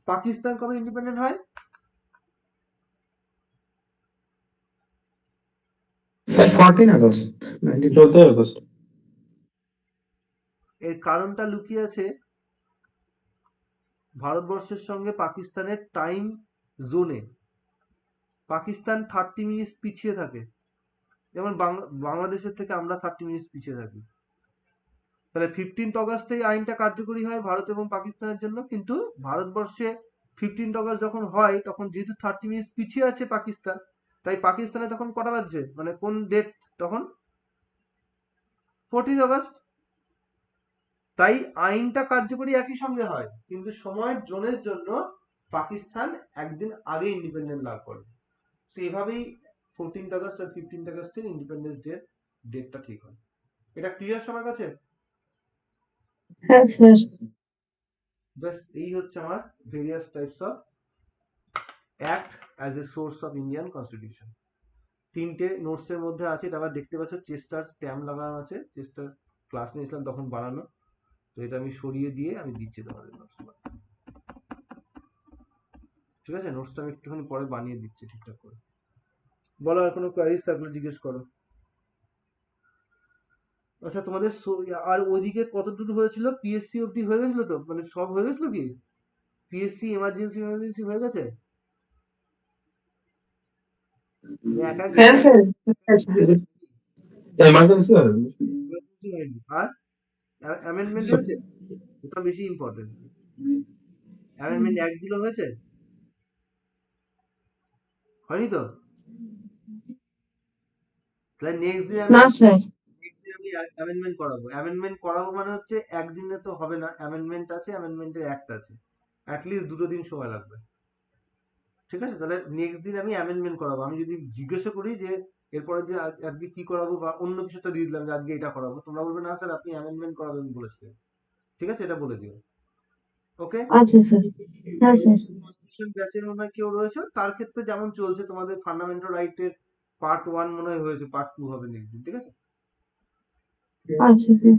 পাকিস্তান কবে ইন্ডিপেন্ডেন্ট হয়? Sir, 14 August 1940. এর কারণটা লুকিয়ে আছে ভারতবর্ষের সঙ্গে পাকিস্তানের টাইম জোনে। পাকিস্তান 30 মিনিট পিছিয়ে থাকে, যেমন বাংলাদেশের থেকে আমরা 30 মিনিট পিছিয়ে থাকি। তাহলে 15th অগস্টে আইনটা কার্যকরী হয় ভারত এবং পাকিস্তানের জন্য, কিন্তু ভারতবর্ষে 15th অগস্ট যখন হয় তখন যেহেতু 30 মিনিট পিছিয়ে আছে পাকিস্তান, তাই পাকিস্তানে তখন কটা বাজছে, মানে কোন ডেট তখন? 14th August. তাই আইনটা কার্যকরী একই সঙ্গে হয়, কিন্তু সময়ের জোনের জন্য পাকিস্তান একদিন আগে ইন্ডিপেন্ডেন্ট লাভ করে। তো এভাবেই 14th অগস্ট আর 15th অগস্টের ইন্ডিপেন্ডেন্স ডে ডেটটা ঠিক হয়। এটা ক্লিয়ার সবার কাছে? Yes, sir. ব্যাস, এই হচ্ছে আমার various types of act as a source of Indian constitution. তিনটে নোটস এর মধ্যে আছে, এটা আবার দেখতে পাচ্ছ চেস্টার স্ট্যাম্প লাগানো আছে, চেস্টার ক্লাস নিয়েছিলাম তখন বানানো। তো এটা আমি সরিয়ে দিয়ে আমি দিচ্ছি তোমাদের নোটস। ঠিক আছে, নোটসটা আমি একটুখানি পরে বানিয়ে দিচ্ছি ঠিকঠাক করে। বলো, আর কোনো কোয়ারিজ থাকলে জিজ্ঞেস করো। আচ্ছা, তোমাদের আর ওইদিকে কতটুকু হয়েছিল? পিএসসি অবধি হয়ে গেছিল তো, মানে সব হয়ে গেছিল কি? পিএসসি এমার্জেন্সি হয়ে গেছে? এক এক Yes, sir. Yes, sir. Emergency or emergency হয়নি। আর অ্যামেন্ডমেন্ট হয়েছে, ওটা বেশি ইম্পর্টেন্ট। অ্যামেন্ডমেন্ট অ্যাক্ট গুলো হয়েছে? হয়নি তো? তাহলে নেক্সট দিন আমি No, sir. অ্যামেন্ডমেন্ট করাবো। অ্যামেন্ডমেন্ট করাবো মানে হচ্ছে একদিনে তো হবে না, অ্যামেন্ডমেন্ট আছে, অ্যামেন্ডমেন্টের অ্যাক্ট আছে, অ্যাটলিস্ট 2 দিন সময় লাগবে। ঠিক আছে, তাহলে নেক্সট দিন আমি অ্যামেন্ডমেন্ট করাবো। আমি যদি জিজ্ঞাসা করি যে এরপরে যে আজকে কি করাবো, বা অন্য কিছুটা দিয়ে দিলাম যে আজকে এটা করাবো, তোমরা বলবে না স্যার আপনি অ্যামেন্ডমেন্ট করাবেন বলেছিলেন। ঠিক আছে, এটা বলে দিও। ওকে। আচ্ছা, স্যার। হ্যাঁ, স্যার। কনস্টিটিউশন ব্যাচের মনে হয় কেউ রয়েছে, তার ক্ষেত্রে যেমন চলছে তোমাদের ফান্ডামেন্টাল রাইটের পার্ট 1 মনে হয় হয়েছে, পার্ট 2 হবে নেক্সট দিন। ঠিক আছে। আচ্ছা, স্যার।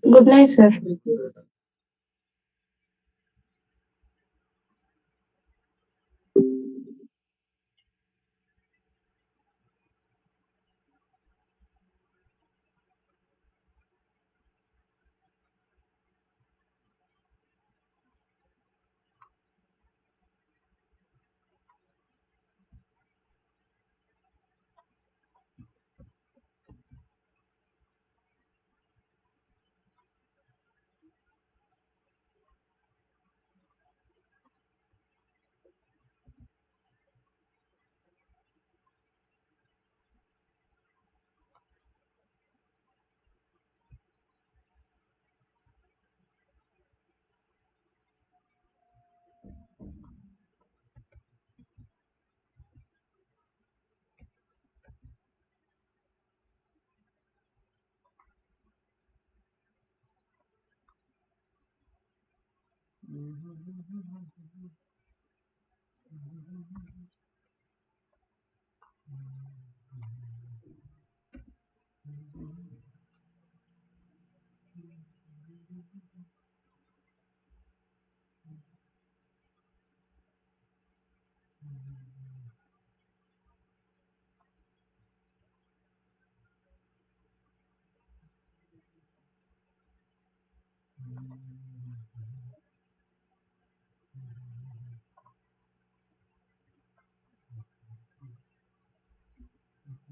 Good night, sir.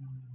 হুম।